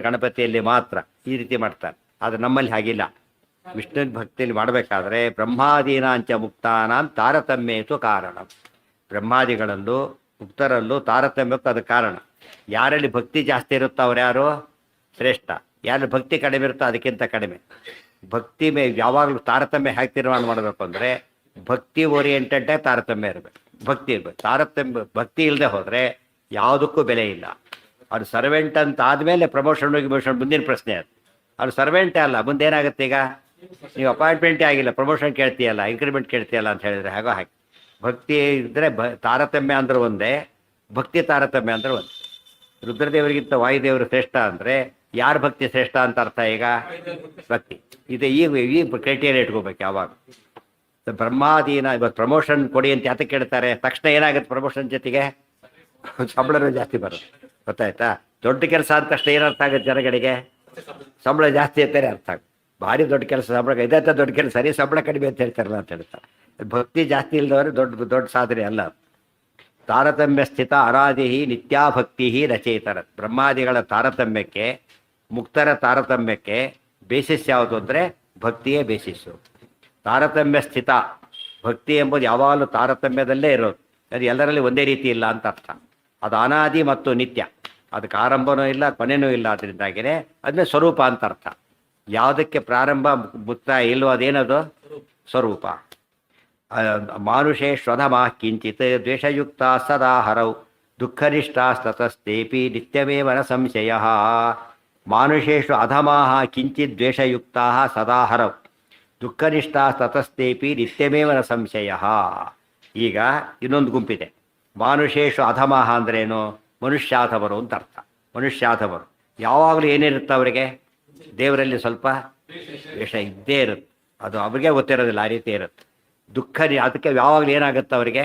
ಗಣಪತಿಯಲ್ಲಿ ಮಾತ್ರ ಈ ರೀತಿ ಮಾಡ್ತಾರೆ. ಆದರೆ ನಮ್ಮಲ್ಲಿ ಹಾಗಿಲ್ಲ. ವಿಷ್ಣು ಭಕ್ತಿಯಲ್ಲಿ ಮಾಡಬೇಕಾದ್ರೆ ಬ್ರಹ್ಮಾದೀನಾಂಚ ಮುಕ್ತಾನಾಂ ತಾರತಮ್ಯೇತು ಕಾರಣ. ಬ್ರಹ್ಮಾದಿಗಳಲ್ಲೂ ಮುಕ್ತರಲ್ಲೂ ತಾರತಮ್ಯಕ್ಕೂ ಅದು ಕಾರಣ. ಯಾರಲ್ಲಿ ಭಕ್ತಿ ಜಾಸ್ತಿ ಇರುತ್ತೋ ಅವ್ರು ಯಾರು ಶ್ರೇಷ್ಠ, ಯಾರಲ್ಲಿ ಭಕ್ತಿ ಕಡಿಮೆ ಇರುತ್ತೋ ಅದಕ್ಕಿಂತ ಕಡಿಮೆ. ಭಕ್ತಿ ಯಾವಾಗಲೂ ತಾರತಮ್ಯ ಹೇಗೆ ತೀರ್ಮಾನ ಮಾಡಬೇಕು ಅಂದರೆ ಭಕ್ತಿ ಓರಿಯೆಂಟೆಡ್ಡೇ ತಾರತಮ್ಯ ಇರಬೇಕು, ಭಕ್ತಿ ಇರಬೇಕು. ತಾರತಮ್ಯ ಭಕ್ತಿ ಇಲ್ಲದೆ ಹೋದರೆ ಯಾವುದಕ್ಕೂ ಬೆಲೆ ಇಲ್ಲ. ಅವ್ರು ಸರ್ವೆಂಟ್ ಅಂತ ಆದಮೇಲೆ ಪ್ರಮೋಷನ್ ಗಿಮೋಷನ್ ಮುಂದಿನ ಪ್ರಶ್ನೆ ಅದು. ಅವ್ರು ಸರ್ವೆಂಟೇ ಅಲ್ಲ, ಮುಂದೇನಾಗುತ್ತೆ? ಈಗ ನೀವು ಅಪಾಯಿಂಟ್ಮೆಂಟೇ ಆಗಿಲ್ಲ, ಪ್ರಮೋಷನ್ ಕೇಳ್ತೀಯಲ್ಲ, ಇನ್ಕ್ರಿಮೆಂಟ್ ಕೇಳ್ತೀಯಲ್ಲ ಅಂತ ಹೇಳಿದರೆ ಹಾಗೋ ಹಾಗೆ. ಭಕ್ತಿ ಇದ್ದರೆ ತಾರತಮ್ಯ ಅಂದ್ರೆ ಒಂದೇ, ಭಕ್ತಿ ತಾರತಮ್ಯ ಅಂದ್ರೆ ಒಂದೇ. ರುದ್ರದೇವರಿಗಿಂತ ವಾಯುದೇವರು ಶ್ರೇಷ್ಠ ಅಂದರೆ ಯಾರು ಭಕ್ತಿ ಶ್ರೇಷ್ಠ ಅಂತ ಅರ್ಥ? ಈಗ ಭಕ್ತಿ ಇದೆ. ಈ ಕ್ರೈಟೀರಿಯಾ ಇಟ್ಕೋಬೇಕು ಯಾವಾಗ. ಬ್ರಹ್ಮಾದೀನ ಇವತ್ತು ಪ್ರಮೋಷನ್ ಕೊಡಿ ಅಂತ ಯಾತಕ್ಕೆ ಕೇಳ್ತಾರೆ? ತಕ್ಷಣ ಏನಾಗುತ್ತೆ? ಪ್ರಮೋಷನ್ ಜೊತೆಗೆ ಸಂಬಳನೂ ಜಾಸ್ತಿ ಬರುತ್ತೆ, ಗೊತ್ತಾಯ್ತಾ? ದೊಡ್ಡ ಕೆಲಸ ಅಂದ ತಕ್ಷಣ ಏನರ್ಥ ಆಗುತ್ತೆ ಜನಗಳಿಗೆ? ಸಂಬಳ ಜಾಸ್ತಿ ಅಂತಾನೆ ಅರ್ಥ ಆಗುತ್ತೆ. ಭಾರಿ ದೊಡ್ಡ ಕೆಲಸ, ಸಂಬಳ ಇದೈತ ದೊಡ್ಡ ಕೆಲಸ, ಸರಿ ಸಂಬಳ ಕಡಿಮೆ ಅಂತ ಹೇಳ್ತಾರಲ್ಲ ಅಂತ ಹೇಳ್ತಾರೆ. ಭಕ್ತಿ ಜಾಸ್ತಿ ಇಲ್ಲದವರು ದೊಡ್ಡ ಸಾಧನೆ ಅಲ್ಲ. ತಾರತಮ್ಯ ಸ್ಥಿತ ಅನಾದಿ ನಿತ್ಯಾಭಕ್ತಿ ರಚಯಿತರ. ಬ್ರಹ್ಮಾದಿಗಳ ತಾರತಮ್ಯಕ್ಕೆ, ಮುಕ್ತರ ತಾರತಮ್ಯಕ್ಕೆ ಬೇಸಿಸ್ ಯಾವುದು ಅಂದರೆ ಭಕ್ತಿಯೇ ಬೇಸಿಸ್ಸು. ತಾರತಮ್ಯ ಸ್ಥಿತ ಭಕ್ತಿ ಎಂಬುದು ಯಾವಾಗಲೂ ತಾರತಮ್ಯದಲ್ಲೇ ಇರೋದು. ಅದು ಎಲ್ಲರಲ್ಲಿ ಒಂದೇ ರೀತಿ ಇಲ್ಲ ಅಂತ ಅರ್ಥ. ಅದು ಅನಾದಿ ಮತ್ತು ನಿತ್ಯ, ಅದಕ್ಕೆ ಆರಂಭನೂ ಇಲ್ಲ ಕೊನೆಯೂ ಇಲ್ಲ. ಅದರಿಂದಾಗಿಯೇ ಅದನ್ನೇ ಸ್ವರೂಪ ಅಂತ ಅರ್ಥ. ಯಾವುದಕ್ಕೆ ಪ್ರಾರಂಭ ಮುಕ್ತಾಯ ಇಲ್ಲೋ ಅದೇನದು ಸ್ವರೂಪ. ಮಾನುಷೇ ಶ್ವಧಮ ಕಿಂಚಿತ್ ದ್ವೇಷಯುಕ್ತ ಸದಾ ಹರೌ ದುಃಖನಿಷ್ಠಾಸ್ತತಸ್ತೇಪಿ ನಿತ್ಯಮೇವ ನ ಸಂಶಯ. ಮಾನುಷೇಷು ಅಧಮಾಃ ಕಿಂಚಿತ್ ದ್ವೇಷಯುಕ್ತಾಃ ಸದಾ ಹರೌ ದುಃಖನಿಷ್ಠಾಸ್ತತಸ್ತೇಪಿ ನಿತ್ಯಮೇವ ನ ಸಂಶಯ. ಈಗ ಇನ್ನೊಂದು ಗುಂಪಿದೆ. ಮಾನುಷೇಷು ಅಧಮಾಃ ಅಂದ್ರೇನು? ಮನುಷ್ಯಾಧಮರು ಅಂತ ಅರ್ಥ. ಮನುಷ್ಯಾಧಮರು ಯಾವಾಗಲೂ ಏನಿರುತ್ತೆ ಅವರಿಗೆ? ದೇವರಲ್ಲಿ ಸ್ವಲ್ಪ ದ್ವೇಷ ಇದ್ದೇ ಇರುತ್ತೆ. ಅದು ಅವ್ರಿಗೆ ಗೊತ್ತಿರೋದಿಲ್ಲ, ಆ ರೀತಿ ಇರುತ್ತೆ. ದುಃಖ ಅದಕ್ಕೆ ಯಾವಾಗಲೂ ಏನಾಗುತ್ತೆ ಅವರಿಗೆ?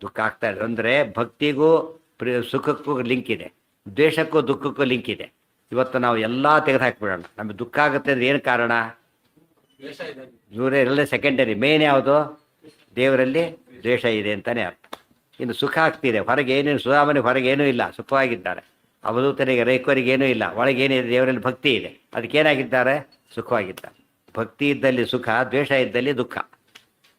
ದುಃಖ ಆಗ್ತಾ ಇದೆ. ಅಂದರೆ ಭಕ್ತಿಗೂ ಸುಖಕ್ಕೂ ಲಿಂಕ್ ಇದೆ, ದ್ವೇಷಕ್ಕೂ ದುಃಖಕ್ಕೂ ಲಿಂಕ್ ಇದೆ. ಇವತ್ತು ನಾವು ಎಲ್ಲ ತೆಗೆದುಹಾಕ್ಬಿಡೋಣ. ನಮಗೆ ದುಃಖ ಆಗುತ್ತೆ ಅಂದರೆ ಏನು ಕಾರಣ? ಇವರೇ ಎಲ್ಲ ಸೆಕೆಂಡರಿ. ಮೇನ್ ಯಾವುದು? ದೇವರಲ್ಲಿ ದ್ವೇಷ ಇದೆ ಅಂತಲೇ ಅರ್ಥ. ಇನ್ನು ಸುಖ ಆಗ್ತಿದೆ, ಹೊರಗೆ ಏನೇನು ಸುಧಾಮನೆ ಹೊರಗೆ ಏನೂ ಇಲ್ಲ, ಸುಖವಾಗಿದ್ದಾರೆ. ಅವಧೂತನಿಗೆ ರೈಕರಿಗೆ ಏನೂ ಇಲ್ಲ, ಒಳಗೇನಿದೆ? ದೇವರಲ್ಲಿ ಭಕ್ತಿ ಇದೆ, ಅದಕ್ಕೇನಾಗಿದ್ದಾರೆ? ಸುಖವಾಗಿದ್ದಾರೆ. ಭಕ್ತಿ ಇದ್ದಲ್ಲಿ ಸುಖ, ದ್ವೇಷ ಇದ್ದಲ್ಲಿ ದುಃಖ.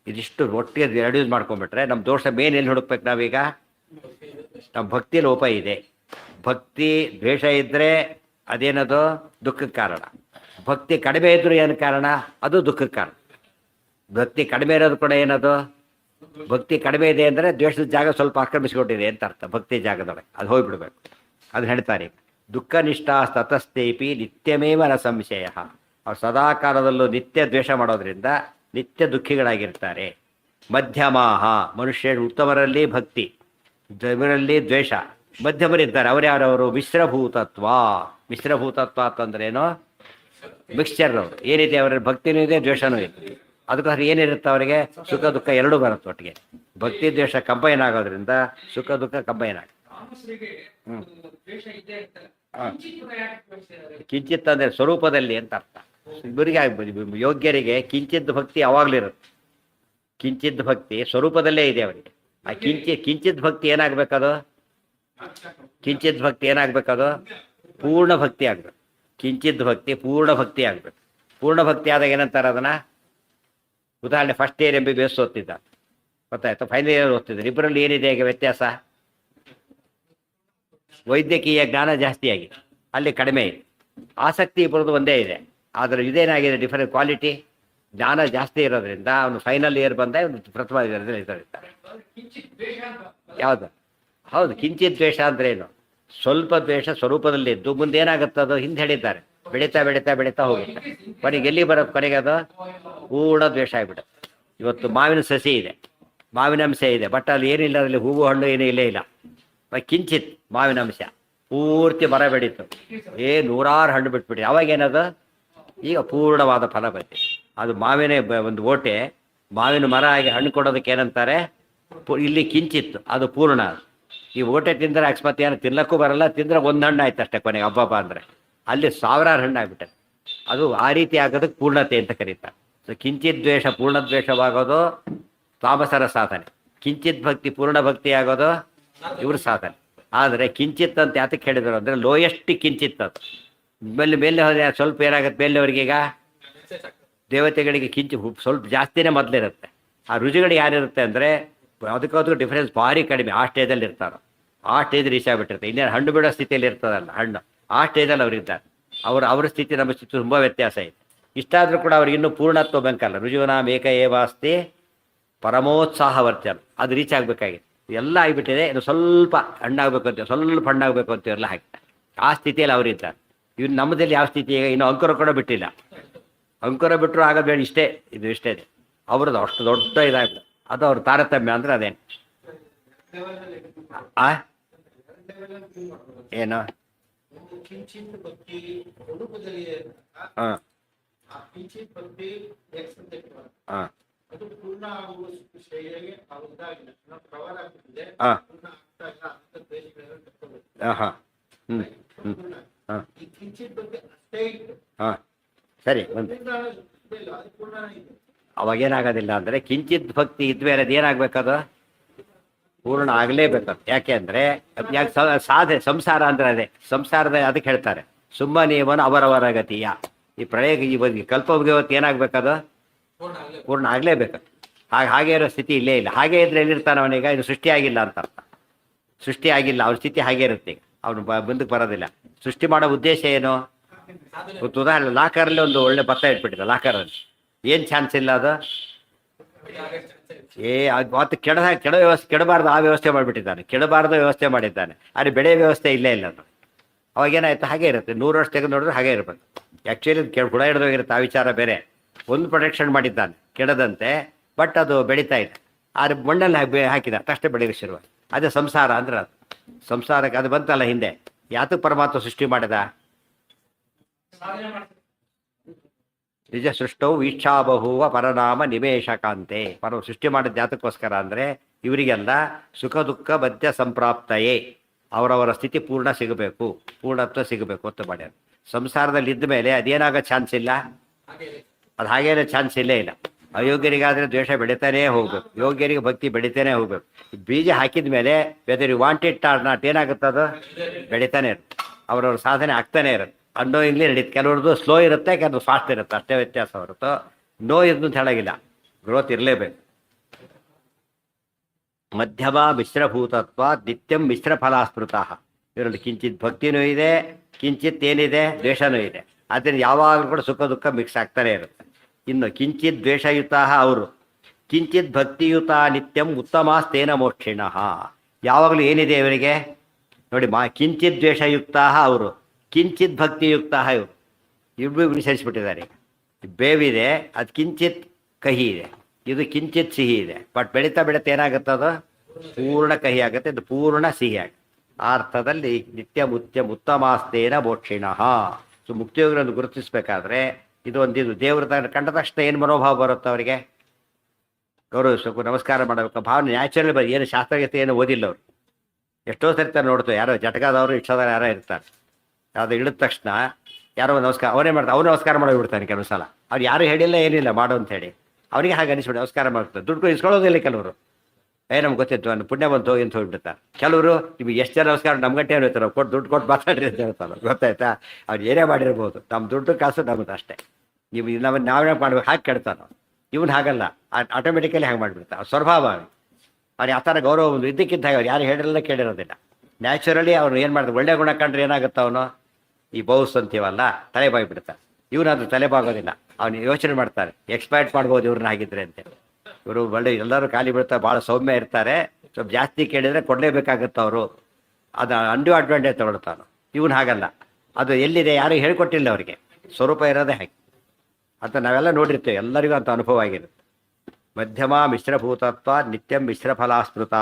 ಇದಿಷ್ಟು ಒಟ್ಟಿಗೆ ರೆಡ್ಯೂಸ್ ಮಾಡ್ಕೊಂಡ್ಬಿಟ್ರೆ ನಮ್ಮ ದೋಷ ಮೇನ್ ಎಲ್ಲಿ ಹುಡುಕ್ಬೇಕು ನಾವೀಗ? ನಮ್ಮ ಭಕ್ತಿ ಲೋಪ ಇದೆ. ಭಕ್ತಿ ದ್ವೇಷ ಇದ್ದರೆ ಅದೇನದು? ದುಃಖಕ್ಕೆ ಕಾರಣ. ಭಕ್ತಿ ಕಡಿಮೆ ಇದ್ದರೂ ಏನು ಕಾರಣ? ಅದು ದುಃಖಕ್ಕೆ ಕಾರಣ. ಭಕ್ತಿ ಕಡಿಮೆ ಇರೋದು ಕೂಡ ಏನದು? ಭಕ್ತಿ ಕಡಿಮೆ ಇದೆ ಅಂದರೆ ದ್ವೇಷದ ಜಾಗ ಸ್ವಲ್ಪ ಆಕ್ರಮಿಸಿಕೊಂಡಿದೆ ಅಂತ ಅರ್ಥ. ಭಕ್ತಿ ಜಾಗದೊಳಗೆ ಅದು ಹೋಗಿಬಿಡ್ಬೇಕು. ಅದು ಹೇಳ್ತಾರೆ, ದುಃಖ ನಿಷ್ಠಾ ತತಸ್ತೇಪಿ ನಿತ್ಯಮೇವ ನ ಸಂಶಯ. ಅವ್ರು ಸದಾಕಾಲದಲ್ಲೂ ನಿತ್ಯ ದ್ವೇಷ ಮಾಡೋದ್ರಿಂದ ನಿತ್ಯ ದುಃಖಿಗಳಾಗಿರ್ತಾರೆ. ಮಧ್ಯಮಾಹ ಮನುಷ್ಯರು ಉತ್ತಮರಲ್ಲಿ ಭಕ್ತಿ, ಇವರಲ್ಲಿ ದ್ವೇಷ. ಮಧ್ಯಮರಿದ್ದಾರೆ. ಅವ್ರ್ಯಾರವರು? ಮಿಶ್ರಭೂತತ್ವ. ಮಿಶ್ರಭೂತತ್ವ ಅಂತಂದ್ರೇನು? ಮಿಕ್ಸ್ಚರ್. ಅವರು ಏನಿದೆ ಅವರಲ್ಲಿ ಭಕ್ತಿನೂ ಇದೆ, ದ್ವೇಷನೂ ಇದೆ. ಅದಕ್ಕೋಸ್ಕರ ಏನಿರುತ್ತೆ ಅವರಿಗೆ? ಸುಖ ದುಃಖ ಎರಡೂ ಬರುತ್ತೆ ಒಟ್ಟಿಗೆ. ಭಕ್ತಿ ದ್ವೇಷ ಕಂಬೈನ್ ಆಗೋದ್ರಿಂದ ಸುಖ ದುಃಖ ಕಂಬೈನ್ ಆಗುತ್ತೆ. ಕಿಂಚಿತ್ ಅಂದರೆ ಸ್ವರೂಪದಲ್ಲಿ ಅಂತ ಅರ್ಥ. ಇಬ್ಬರಿಗೆ ಆಗ್ಬೋದು. ಯೋಗ್ಯರಿಗೆ ಕಿಂಚಿತ್ ಭಕ್ತಿ ಯಾವಾಗಲಿರುತ್ತೆ. ಕಿಂಚಿತ್ ಭಕ್ತಿ ಸ್ವರೂಪದಲ್ಲೇ ಇದೆ ಅವರಿಗೆ. ಆ ಕಿಂಚಿತ್ ಭಕ್ತಿ ಏನಾಗಬೇಕದು? ಕಿಂಚಿತ್ ಭಕ್ತಿ ಏನಾಗಬೇಕದು? ಪೂರ್ಣ ಭಕ್ತಿ ಆಗ್ಬೇಕು. ಕಿಂಚಿತ್ ಭಕ್ತಿ ಪೂರ್ಣ ಭಕ್ತಿ ಆಗ್ಬೇಕು. ಪೂರ್ಣ ಭಕ್ತಿ ಆದಾಗ ಏನಂತಾರೆ ಅದನ್ನ? ಉದಾಹರಣೆ, ಫಸ್ಟ್ ಇಯರ್ MBBS ಓದ್ತಿದ್ದ, ಗೊತ್ತಾಯ್ತು, ಫೈನಲ್ ಇಯರ್ ಓದ್ತಿದ್ದಾರೆ. ಇಬ್ಬರಲ್ಲಿ ಏನಿದೆ ಈಗ ವ್ಯತ್ಯಾಸ? ವೈದ್ಯಕೀಯ ಜ್ಞಾನ ಜಾಸ್ತಿ ಆಗಿದೆ, ಅಲ್ಲಿ ಕಡಿಮೆ ಇದೆ. ಆಸಕ್ತಿ ಬರೋದು ಒಂದೇ ಇದೆ, ಆದರೆ ಇದೇನಾಗಿದೆ? Different quality. ಜ್ಞಾನ ಜಾಸ್ತಿ ಇರೋದ್ರಿಂದ ಅವನು ಫೈನಲ್ ಇಯರ್ ಬಂದ ಪ್ರಥಮ ಇದ್ದಾರೆ. ಯಾವುದು? ಹೌದು, ಕಿಂಚಿತ್ ದ್ವೇಷ ಅಂದ್ರೇನು? ಸ್ವಲ್ಪ ದ್ವೇಷ ಸ್ವರೂಪದಲ್ಲಿದ್ದು ಮುಂದೆ ಏನಾಗುತ್ತೆ? ಅದು ಹಿಂದೆ ಹೇಳಿದ್ದಾರೆ, ಬೆಳೀತಾ ಬೆಳೀತಾ ಬೆಳೀತಾ ಹೋಗುತ್ತೆ. ಕೊನೆಗೆ ಎಲ್ಲಿ ಬರೋದು? ಕೊನೆಗೆ ಅದು ಪೂರ್ಣ ದ್ವೇಷ ಆಗಿಬಿಡುತ್ತೆ. ಇವತ್ತು ಮಾವಿನ ಸಸಿ ಇದೆ, ಮಾವಿನ ಅಂಶ ಇದೆ, ಬಟ್ ಅಲ್ಲಿ ಏನಿಲ್ಲ, ಅದರಲ್ಲಿ ಹೂವು ಹಣ್ಣು ಏನೂ ಇಲ್ಲೇ ಇಲ್ಲ. ಕಿಂಚಿತ್ ಮಾವಿನ ಅಂಶ ಪೂರ್ತಿ ಮರ ಬೆಳೀತು, ನೂರಾರು ಹಣ್ಣು ಬಿಟ್ಬಿಟ್ಟು ಅವಾಗೇನದು? ಈಗ ಪೂರ್ಣವಾದ ಫಲ ಬಂದಿದೆ. ಅದು ಮಾವಿನ ಒಂದು ಓಟೆ, ಮಾವಿನ ಮರ ಆಗಿ ಹಣ್ಣು ಕೊಡೋದಕ್ಕೆ ಏನಂತಾರೆ? ಇಲ್ಲಿ ಕಿಂಚಿತ್ತು, ಅದು ಪೂರ್ಣ. ಈ ಓಟೆ ತಿಂದರೆ ಅಕಸ್ಮಾತ್ ಏನು ತಿನ್ನಕ್ಕೂ ಬರಲ್ಲ, ತಿಂದರೆ ಒಂದು ಹಣ್ಣು ಆಯ್ತು ಅಷ್ಟೇ ಕೊನೆಗೆ. ಹಬ್ಬ ಅಂದರೆ ಅಲ್ಲಿ ಸಾವಿರಾರು ಹಣ್ಣು ಆಗ್ಬಿಟ್ಟೆ. ಅದು ಆ ರೀತಿ ಆಗೋದಕ್ಕೆ ಪೂರ್ಣತೆ ಅಂತ ಕರೀತಾರೆ. ಸೊ ಕಿಂಚಿತ್ ದ್ವೇಷ ಪೂರ್ಣ ದ್ವೇಷವಾಗೋದು ತಾಮಸರ ಸಾಧನೆ, ಕಿಂಚಿತ್ ಭಕ್ತಿ ಪೂರ್ಣ ಭಕ್ತಿ ಆಗೋದು ಇವ್ರ ಸಾಧನೆ. ಆದರೆ ಕಿಂಚಿತ್ ಅಂತ ಯಾತಕ್ಕೆ ಹೇಳಿದ್ರು ಅಂದರೆ ಲೋಯೆಸ್ಟ್ ಕಿಂಚಿತ್. ಅದು ಮೇಲೆ ಹೋದರೆ ಸ್ವಲ್ಪ ಏನಾಗುತ್ತೆ? ಮೇಲೆಯವರಿಗೆ ಈಗ ದೇವತೆಗಳಿಗೆ ಸ್ವಲ್ಪ ಜಾಸ್ತಿನೇ ಮೊದಲಿರುತ್ತೆ. ಆ ರುಚಿಗಳು ಯಾರಿರುತ್ತೆ ಅಂದರೆ ಅದಕ್ಕೂ ಡಿಫ್ರೆನ್ಸ್ ಭಾರಿ ಕಡಿಮೆ. ಆ ಸ್ಟೇಜಲ್ಲಿ ಇರ್ತಾರೆ, ಆ ಸ್ಟೇಜ್ ರೀಚ್ ಆಗಿಬಿಟ್ಟಿರ್ತಾರೆ. ಇನ್ನೇನು ಹಣ್ಣು ಬಿಡೋ ಸ್ಥಿತಿಯಲ್ಲಿ ಇರ್ತದಲ್ಲ ಹಣ್ಣು, ಆ ಸ್ಟೇಜಲ್ಲಿ ಅವ್ರು ಇದ್ದಾರೆ. ಅವ್ರ ಸ್ಥಿತಿ ನಮ್ಮ ಸ್ಥಿತಿ ತುಂಬ ವ್ಯತ್ಯಾಸ ಇದೆ. ಇಷ್ಟಾದರೂ ಕೂಡ ಅವ್ರಿಗೆ ಇನ್ನೂ ಪೂರ್ಣತ್ವ ಬೇಕಲ್ಲ. ರುಜುವನಾಂ ಏಕ ಏವಾಸ್ತಿ ಪರಮೋತ್ಸಾಹ ವರ್ಚನ, ಅದು ರೀಚ್ ಆಗಬೇಕಾಗಿದೆ. ಎಲ್ಲ ಆಗಿಬಿಟ್ಟಿದೆ, ಇನ್ನು ಸ್ವಲ್ಪ ಹಣ್ಣಾಗಬೇಕು ಅಂತೀವಿ, ಸ್ವಲ್ಪ ಹಣ್ಣಾಗಬೇಕು ಅಂತೀವಲ್ಲ ಹಾಗೆ ಆ ಸ್ಥಿತಿಯಲ್ಲಿ ಅವರಿದ್ದಾರೆ. ಇವ್ರು ನಮ್ಮದಲ್ಲಿ ಯಾವ ಸ್ಥಿತಿ, ಈಗ ಇನ್ನು ಅಂಕುರ ಕೂಡ ಬಿಟ್ಟಿಲ್ಲ. ಅಂಕುರ ಬಿಟ್ಟರು ಆಗ ಬೇಡ, ಇಷ್ಟೇ ಇದು ಇಷ್ಟೇ ಇದೆ ಅವ್ರದ್ದು. ಅಷ್ಟು ದೊಡ್ಡ ಇದಾಗ್ತದೆ, ಅದು ಅವ್ರ ತಾರತಮ್ಯ ಅಂದ್ರೆ ಅದೇನು. ಆ ಏನು ಹಾಂ ಹಾಂ ಹಾಂ ಹ್ಞೂ ಹ್ಞೂ ಹಾಂ ಹಾಂ ಸರಿ. ಒಂದು ಅವಾಗೇನಾಗೋದಿಲ್ಲ ಅಂದರೆ ಕಿಂಚಿತ್ ಭಕ್ತಿ ಇದ್ಮೇಲೆ ಅದು ಏನಾಗಬೇಕದು ಪೂರ್ಣ ಆಗಲೇಬೇಕದು. ಯಾಕೆ ಅಂದರೆ ಯಾಕೆ ಸಾಧೆ ಸಂಸಾರ ಅಂದರೆ ಅದೇ ಸಂಸಾರದ ಅದಕ್ಕೆ ಹೇಳ್ತಾರೆ ಸುಮ್ಮನೇವನು ಅವರವರ ಗತಿಯ. ಈ ಪ್ರಳಯ ಈ ಕಲ್ಪವಿಗೆ ಹೊತ್ತು ಏನಾಗಬೇಕದು ಪೂರ್ಣ ಆಗಲೇಬೇಕು. ಹಾಗೆ ಇರೋ ಸ್ಥಿತಿ ಇಲ್ಲೇ ಇಲ್ಲ. ಹಾಗೆ ಇದ್ರೆ ಎಲ್ಲಿರ್ತಾನೆ ಅವನೀಗ, ಇದು ಸೃಷ್ಟಿಯಾಗಿಲ್ಲ ಅಂತ ಅರ್ಥ. ಸೃಷ್ಟಿಯಾಗಿಲ್ಲ, ಅವ್ನ ಸ್ಥಿತಿ ಹಾಗೆ ಇರುತ್ತೆ. ಈಗ ಅವನು ಮುಂದಕ್ಕೆ ಬರೋದಿಲ್ಲ. ಸೃಷ್ಟಿ ಮಾಡೋ ಉದ್ದೇಶ ಏನು? ಉದಾಹರಣೆ ಲಾಕರಲ್ಲಿ ಒಂದು ಒಳ್ಳೆ ಭತ್ತ ಇಟ್ಬಿಟ್ಟಿದೆ, ಲಾಕರಲ್ಲಿ ಏನು ಚಾನ್ಸ್ ಇಲ್ಲ ಅದು. ಮತ್ತು ಕೆಡೋ ವ್ಯವಸ್ಥೆ ಕೆಡಬಾರ್ದು ಆ ವ್ಯವಸ್ಥೆ ಮಾಡಿಬಿಟ್ಟಿದ್ದಾನೆ, ಕೆಡಬಾರ್ದು ವ್ಯವಸ್ಥೆ ಮಾಡಿದ್ದಾನೆ. ಆದರೆ ಬೆಳೆ ವ್ಯವಸ್ಥೆ ಇಲ್ಲೇ ಇಲ್ಲ ಅದು. ಅವಾಗೇನಾಯ್ತು, ಹಾಗೆ ಇರುತ್ತೆ. 100 ವರ್ಷ ತೆಗೆದು ನೋಡಿದ್ರೆ ಹಾಗೆ ಇರಬೇಕು. ಆ್ಯಕ್ಚುಲಿ ಹುಳ ಹಿಡಿದೋಗಿರುತ್ತೆ, ಆ ವಿಚಾರ ಬೇರೆ. ಒಂದು ಪ್ರೊಟೆಕ್ಷನ್ ಮಾಡಿದ್ದಾನೆ ಕೆಡದಂತೆ, ಬಟ್ ಅದು ಬೆಳೀತಾ ಇದೆ. ಆದರೆ ಮಣ್ಣಲ್ಲಿ ಹಾಕಿದ ತಕ್ಷಣ ಬೆಳೆಯೋಕ್ಕೆ ಶುರುವಾಗಿ. ಅದೇ ಸಂಸಾರ ಅಂದ್ರೆ ಅದು. ಸಂಸಾರಕ್ಕೆ ಅದು ಬಂತಲ್ಲ ಹಿಂದೆ. ಯಾತಕ್ಕೆ ಪರಮಾತ್ಮ ಸೃಷ್ಟಿ ಮಾಡಿದ? ನಿಜ ಸೃಷ್ಟೌ ವೀಕ್ಷಾಬಹುವ ಪರನಾಮ ನಿಮೇಶಕಾಂತೆ. ಸೃಷ್ಟಿ ಮಾಡಿದ ಯಾತಕ್ಕೋಸ್ಕರ ಅಂದರೆ ಇವರಿಗೆಲ್ಲ ಸುಖ ದುಃಖ ಮಧ್ಯ ಸಂಪ್ರಾಪ್ತಯೇ, ಅವರವರ ಸ್ಥಿತಿ ಪೂರ್ಣ ಸಿಗಬೇಕು, ಪೂರ್ಣತ್ವ ಸಿಗಬೇಕು ಅಂತ ಮಾಡ್ಯಾರ. ಸಂಸಾರದಲ್ಲಿ ಇದ್ದ ಮೇಲೆ ಅದೇನಾಗೋ ಚಾನ್ಸ್ ಇಲ್ಲ, ಅದು ಹಾಗೇನೋ ಚಾನ್ಸ್ ಇಲ್ಲೇ ಇಲ್ಲ. ಅಯೋಗ್ಯರಿಗಾದರೆ ದ್ವೇಷ ಬೆಳೀತಾನೇ ಹೋಗ್ಬೇಕು, ಯೋಗ್ಯರಿಗೆ ಭಕ್ತಿ ಬೆಳಿತಾನೆ ಹೋಗ್ಬೇಕು. ಬೀಜ ಹಾಕಿದ ಮೇಲೆ whether you want it or not ಏನಾಗುತ್ತದು ಬೆಳೀತಾನೆ ಇರುತ್ತೆ. ಅವ್ರವ್ರ ಸಾಧನೆ ಆಗ್ತಾನೆ ಇರುತ್ತೆ. ಅನ್ನೋಯಿಂಗ್ಲಿ ನಡೀತು. ಕೆಲವ್ರದ್ದು ಸ್ಲೋ ಇರುತ್ತೆ, ಕೆಲವ್ರದ್ದು ಫಾಸ್ಟ್ ಇರುತ್ತೆ, ಅಷ್ಟೇ ವ್ಯತ್ಯಾಸ ಹೊರತು ನೋ ಇದ್ದು ಅಂತ ಹೇಳೋಗಿಲ್ಲ. ಗ್ರೋತ್ ಇರಲೇಬೇಕು. ಮಧ್ಯಮ ಮಿಶ್ರಭೂತತ್ವ ನಿತ್ಯಂ ಮಿಶ್ರ ಫಲಾಸ್ಪೃತ. ಇದರಲ್ಲಿ ಕಿಂಚಿತ್ ಭಕ್ತಿನೂ ಇದೆ, ಕಿಂಚಿತ್ ಏನಿದೆ ದ್ವೇಷನೂ ಇದೆ. ಆದ್ದರಿಂದ ಯಾವಾಗಲೂ ಕೂಡ ಸುಖ ದುಃಖ ಮಿಕ್ಸ್ ಆಗ್ತಾನೆ ಇರುತ್ತೆ. ಇನ್ನು ಕಿಂಚಿತ್ ದ್ವೇಷಯುತ ಅವರು, ಕಿಂಚಿತ್ ಭಕ್ತಿಯುತ ನಿತ್ಯಂ ಉತ್ತಮಾಸ್ತೇನ ಮೋಕ್ಷಿಣಃ. ಯಾವಾಗಲೂ ಏನಿದೆ ಇವರಿಗೆ ನೋಡಿ, ಕಿಂಚಿತ್ ದ್ವೇಷಯುಕ್ತ ಅವರು, ಕಿಂಚಿತ್ ಭಕ್ತಿಯುಕ್ತ ಇವರು, ಇಬ್ಬರು ವಿಸರಿಸ್ಬಿಟ್ಟಿದ್ದಾರೆ. ಬೇವಿದೆ, ಅದು ಕಿಂಚಿತ್ ಕಹಿ ಇದೆ, ಇದು ಕಿಂಚಿತ್ ಸಿಹಿ ಇದೆ. ಬಟ್ ಬೆಳೀತಾ ಬೆಳೀತಾ ಏನಾಗುತ್ತದು ಪೂರ್ಣ ಕಹಿ ಆಗುತ್ತೆ, ಇದು ಪೂರ್ಣ ಸಿಹಿ ಆಗುತ್ತೆ. ಆ ಅರ್ಥದಲ್ಲಿ ನಿತ್ಯ ಉತ್ತಮಾಸ್ತೇನ ಮೋಕ್ಷಿಣಃ. ಸೊ ಮುಕ್ತಿಯೋಗರನ್ನು ಗುರುತಿಸ್ಬೇಕಾದ್ರೆ ಇದು ದೇವ್ರ ಕಂಡ ತಕ್ಷಣ ಏನು ಮನೋಭಾವ ಬರುತ್ತೆ ಅವರಿಗೆ? ಗೌರವಿಸ್ಬೇಕು, ನಮಸ್ಕಾರ ಮಾಡಬೇಕು ಭಾವನೆ ನ್ಯಾಚುರಲ್ ಬರೀ. ಏನು ಶಾಸ್ತ್ರಗೀತೆ ಏನು ಓದಿಲ್ಲ ಅವರು. ಎಷ್ಟೋ ಸರಿ ನೋಡ್ತೇವೆ, ಯಾರೋ ಜಟಕಾದವರು ಇಷ್ಟದಾರ ಯಾರೋ ಇರ್ತಾರೆ. ಯಾವುದು ಇಳಿದ ತಕ್ಷಣ ಯಾರೋ ನಮಸ್ಕಾರ ಅವನೇ ಮಾಡ್ತಾರೆ, ಅವನು ನಮಸ್ಕಾರ ಮಾಡಿಬಿಡ್ತಾನೆ ಕೆಲವು ಸಲ. ಅವ್ರು ಯಾರು ಹೇಳಿಲ್ಲ ಏನಿಲ್ಲ ಮಾಡು ಅಂತ ಹೇಳಿ ಅವನಿಗೆ ಹಾಗೆ ಅನಿಸ್ಬಿಟ್ಟು ನಮಸ್ಕಾರ ಮಾಡ್ತಾರೆ. ದುಡ್ಡು ಇಸ್ಕೊಳ್ಳೋದಿಲ್ಲ ಕೆಲವರು. ನಮ್ಗೆ ಗೊತ್ತಿತ್ತು ನನ್ನ ಪುಣ್ಯ ಬಂತು ಹೋಗಿ ಅಂತ ಹೋಗ್ಬಿಡ್ತಾರೆ. ಕೆಲವರು ನಿಮ್ಗೆ ಎಷ್ಟು ಜನ ನಮಸ್ಕಾರ ನಮ್ಮ ಗಂಟೆ ಹೇಳ್ತಾರೆ, ಕೊಟ್ಟು ದುಡ್ಡು ಕೊಟ್ಟು ಮಾತಾಡ್ರಿ ಅಂತ ಹೇಳ್ತಾರೆ. ಗೊತ್ತಾಯ್ತಾ? ಅವ್ರು ಏನೇ ಮಾಡಿರ್ಬೋದು, ನಮ್ಮ ದುಡ್ಡು ಕಾಸು ನಮ್ಮದು ಅಷ್ಟೇ. ನೀವು ನಾವೇ ಮಾಡ್ಬೇಕು ಹಾಕಿ ಕೆಡ್ತಾನೆ. ಇವನು ಹಾಗಲ್ಲ, ಆಟೋಮೆಟಿಕಲಿ ಹಾಗೆ ಮಾಡಿಬಿಡ್ತಾರೆ. ಅವ್ರ ಸ್ವಭಾವ ಅವ್ರು ಯಾವ ಥರ ಗೌರವ ಒಂದು ಇದ್ದಕ್ಕಿದ್ದ ಹಾಗೆ ಅವ್ರು ಯಾರು ಹೇಳಿರಲ್ಲ ಕೇಳಿರೋದಿಲ್ಲ. ನ್ಯಾಚುರಲಿ ಅವ್ರು ಏನು ಮಾಡ್ತಾರೆ, ಒಳ್ಳೆ ಗುಣ ಕಂಡ್ರೆ ಏನಾಗುತ್ತೆ ಅವನು ಈ ಬೌಸ್ ಅಂತೀವಲ್ಲ ತಲೆ ಬಾಗಿಬಿಡ್ತಾರೆ. ಇವನಾದ್ರೂ ತಲೆ ಬಾಗೋದಿಲ್ಲ. ಅವನು ಯೋಚನೆ ಮಾಡ್ತಾರೆ, ಎಕ್ಸ್ಪೈರ್ಟ್ ಮಾಡ್ಬೋದು ಇವ್ರನ್ನ ಆಗಿದ್ರೆ ಅಂತ. ಇವರು ಒಳ್ಳೆ ಎಲ್ಲರೂ ಖಾಲಿ ಬಿಡ್ತಾರೆ, ಭಾಳ ಸೌಮ್ಯ ಇರ್ತಾರೆ. ಸ್ವಲ್ಪ ಜಾಸ್ತಿ ಕೇಳಿದರೆ ಕೊಡಲೇಬೇಕಾಗುತ್ತೆ ಅವರು. ಅದು ಅಂಡು ಅಡ್ವಾಂಟೇಜ್ ತಗೊಳ್ತಾನೆ. ಇವನು ಹಾಗಲ್ಲ, ಅದು ಎಲ್ಲಿದೆ ಯಾರು ಹೇಳ್ಕೊಟ್ಟಿಲ್ಲ ಅವರಿಗೆ, ಸ್ವರೂಪ ಇರೋದೇ ಹಾಗೆ ಅಂತ ನಾವೆಲ್ಲ ನೋಡಿರ್ತೇವೆ. ಎಲ್ಲರಿಗೂ ಅಂತ ಅನುಭವ ಆಗಿರುತ್ತೆ. ಮಧ್ಯಮ ಮಿಶ್ರಭೂತತ್ವ ನಿತ್ಯಂ ಮಿಶ್ರಫಲಾಸ್ಮೃತಾ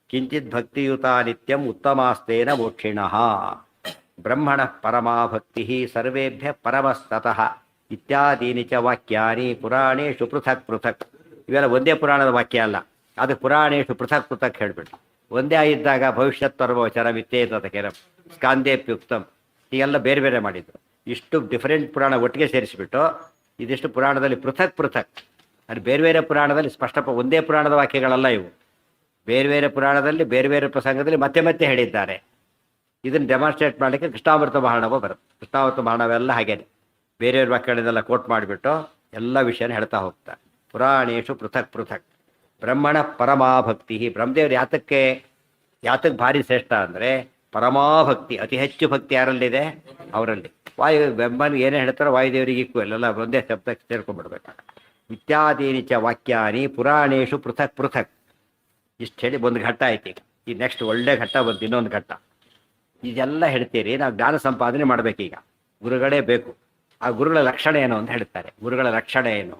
ಕಿಂಚಿತ್ ಭಕ್ತಿಯುತ ನಿತ್ಯಂ ಉತ್ತಮಾಸ್ತೇನ ಮೋಕ್ಷಿಣಃ. ಬ್ರಹ್ಮಣ ಪರಮಾಭಕ್ತಿ ಸರ್ವೇಭ್ಯ ಪರಮಸ್ತತಃ ಇತ್ಯಾದೀನಿ ಚ ವಾಕ್ಯಾನಿ ಪುರಾಣೇಶು ಪೃಥಕ್ ಪೃಥಕ್. ಇವೆಲ್ಲ ಒಂದೇ ಪುರಾಣದ ವಾಕ್ಯ ಅಲ್ಲ, ಅದು ಪುರಾಣೇಶು ಪೃಥಕ್ ಪೃಥಕ್ ಹೇಳ್ಬಿಟ್ಟು ಒಂದೇ ಇದ್ದಾಗ ಭವಿಷ್ಯತ್ ಪರಮವಚನ ವಿತ್ತೇತ ಕೆಲ ಸ್ಕಾಂದೇಪ್ಯುಕ್ತಂ ಹೀಗೆಲ್ಲ ಬೇರೆ ಬೇರೆ ಮಾಡಿದ್ರು. ಇಷ್ಟು ಡಿಫರೆಂಟ್ ಪುರಾಣ ಒಟ್ಟಿಗೆ ಸೇರಿಸಿಬಿಟ್ಟು ಇದಿಷ್ಟು ಪುರಾಣದಲ್ಲಿ ಪೃಥಕ್ ಪೃಥಕ್. ಅದು ಬೇರೆ ಬೇರೆ ಪುರಾಣದಲ್ಲಿ ಸ್ಪಷ್ಟ, ಒಂದೇ ಪುರಾಣದ ವಾಕ್ಯಗಳಲ್ಲ ಇವು. ಬೇರೆ ಬೇರೆ ಪುರಾಣದಲ್ಲಿ ಬೇರೆ ಬೇರೆ ಪ್ರಸಂಗದಲ್ಲಿ ಮತ್ತೆ ಮತ್ತೆ ಹೇಳಿದ್ದಾರೆ. ಇದನ್ನು ಡೆಮಾನ್ಸ್ಟ್ರೇಟ್ ಮಾಡಲಿಕ್ಕೆ ಕೃಷ್ಣಾಮೃತ ಮಹಾಣವ ಬರುತ್ತೆ. ಕೃಷ್ಣಾಮೃತ ಮಹಾಣವೆಲ್ಲ ಹಾಗೇನೆ ಬೇರೆಯವ್ರ ವಾಕ್ಯಗಳನ್ನೆಲ್ಲ ಕೋಟ್ ಮಾಡಿಬಿಟ್ಟು ಎಲ್ಲ ವಿಷಯನ ಹೇಳ್ತಾ ಹೋಗ್ತಾರೆ. ಪುರಾಣೇಶು ಪೃಥಕ್ ಪೃಥಕ್ ಬ್ರಹ್ಮಣ ಪರಮಾಭಕ್ತಿ. ಬ್ರಹ್ಮದೇವರು ಯಾತಕ್ಕೆ ಭಾರಿ ಶ್ರೇಷ್ಠ ಅಂದರೆ ಪರಮಾಭಕ್ತಿ, ಅತಿ ಹೆಚ್ಚು ಭಕ್ತಿ ಯಾರಲ್ಲಿದೆ ಅವರಲ್ಲಿ. ಬ್ರಹ್ಮನಿಗೆ ಏನೇ ಹೇಳ್ತಾರೋ ವಾಯುದೇವರಿಗೆ ಈಕ್ವಲ್, ಎಲ್ಲ ಒಂದೇ ಶಬ್ದಕ್ಕೆ ಸೇರ್ಕೊಂಡ್ಬಿಡ್ಬೇಕು. ಇತ್ಯಾದೀನಿ ಚ ವಾಕ್ಯಾನಿ ಪುರಾಣೇಶು ಪೃಥಕ್ ಪೃಥಕ್. ಇಷ್ಟು ಹೇಳಿ ಒಂದು ಘಟ್ಟ ಆಯ್ತು. ಈ ನೆಕ್ಸ್ಟ್ ಒಳ್ಳೆ ಘಟ್ಟ ಬಂತು, ಇನ್ನೊಂದು ಘಟ್ಟ. ಇದೆಲ್ಲ ಹೇಳ್ತೀರಿ, ನಾವು ಜ್ಞಾನ ಸಂಪಾದನೆ ಮಾಡಬೇಕೀಗ, ಗುರುಗಳೇ ಬೇಕು. ಆ ಗುರುಗಳ ಲಕ್ಷಣ ಏನು ಅಂತ ಹೇಳ್ತಾರೆ. ಗುರುಗಳ ಲಕ್ಷಣ ಏನು?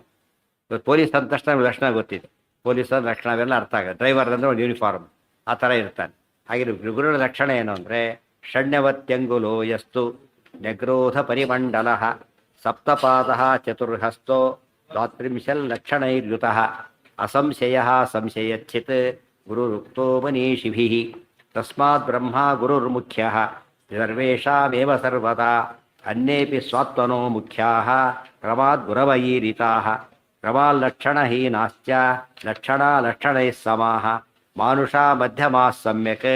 ಇವತ್ತು ಪೊಲೀಸ್ ಅಂದ ತಕ್ಷಣ ಲಕ್ಷಣ ಗೊತ್ತಿದೆ, ಪೊಲೀಸ್ ಅಂದ ಲಕ್ಷಣ ಅವೆಲ್ಲ ಅರ್ಥ ಆಗುತ್ತೆ. ಡ್ರೈವರ್ ಅಂದರೆ ಒಂದು ಯೂನಿಫಾರ್ಮ್ ಆ ಥರ ಇರ್ತಾನೆ. ಹಾಗೆ ಗುರುಗಳ ಲಕ್ಷಣ ಏನು ಅಂದರೆ ಷಣ್ಯವತ್ಯಂಗುಲೋ ಯಸ್ತು ನೆಗ್ರೋಧ ಪರಿಮಂಡಲ ಸಪ್ತಪಾದ ಚತುರ್ಹಸ್ತೋ ದ್ವಾತ್ರಿಂಶಲ್ ಲಕ್ಷಣೈರ್ಯುತಃ ಅಸಂಶಯ ಸಂಶಯಚ್ಚಿತ್ ಗುರುರುಕ್ತೋ ಮನೀಷಿಭಿಃ ತಸ್ಮಾತ್ ಬ್ರಹ್ಮ ಗುರುರ್ಮುಖ್ಯಃ ಸರ್ವೇಷಾಮೇವ ಸರ್ವದಾ ಅನ್ಯೇಪಿ ಸ್ವಾತ್ಮನೋ ಮುಖ್ಯಾಃ ಕ್ರಮಾತ್ ಗುರವೈರಿತಾಃ ಕ್ರಮಾಲ್ಲಕ್ಷಣಹೀನಾಶ್ಚ ಲಕ್ಷಣೈಃ ಸಮಾಃ ಮಾನುಷಾ ಮಧ್ಯಮಾಃ ಸಮ್ಯಕ್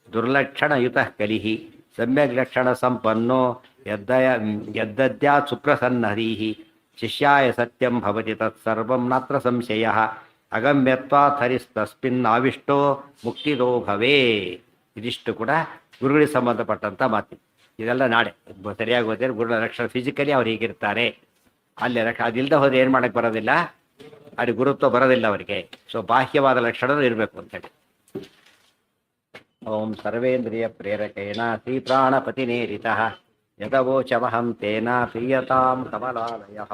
ದುರ್ಲಕ್ಷಣಯುತಃ ಕಲಿಃ ಸಮ್ಯಕ್ ಲಕ್ಷಣ ಸಂಪನ್ನೋ ಯದ್ದದ್ಯಾತ್ ಸುಪ್ರಸನ್ನದೀಃ ಶಿಷ್ಯಾಯ ಸತ್ಯಂ ಭವತಿ ತತ್ಸರ್ವಂ ನಾತ್ರ ಸಂಶಯಃ ಅಗಮ್ಯತ್ವಾತ್ ಹರಿಸ್ತಸ್ಮಿನ್ನಾವಿಷ್ಟೋ ಮುಕ್ತಿದೋ ಭವೇ. ಇದಿಷ್ಟು ಕೂಡ ಗುರುಗಳಿಗೆ ಸಂಬಂಧಪಟ್ಟಂಥ ಮಾತು. ಇದೆಲ್ಲ ನಾಳೆ ಸರಿಯಾಗಿ ಹೋದರೆ ಗುರುಗಳ ಲಕ್ಷಣ ಫಿಸಿಕಲಿ ಅವ್ರು ಹೀಗಿರ್ತಾರೆ, ಅಲ್ಲಿ ಅದಿಲ್ಲದೆ ಹೋದ್ರೆ ಏನು ಮಾಡೋಕ್ಕೆ ಬರೋದಿಲ್ಲ, ಅಲ್ಲಿ ಗುರುತ್ವ ಬರೋದಿಲ್ಲ ಅವರಿಗೆ. ಸೊ ಬಾಹ್ಯವಾದ ಲಕ್ಷಣಗಳು ಇರಬೇಕು ಅಂತೇಳಿ. ಓಂ ಸರ್ವೇಂದ್ರಿಯ ಪ್ರೇರಕೇಣ ಶ್ರೀ ಪ್ರಾಣಪತಿನೇರಿತಃ ಯದವೋಚಮಹಂ ತೇನ ಪ್ರೀಯತಾಂ ಕಮಲಾಲಯಃ.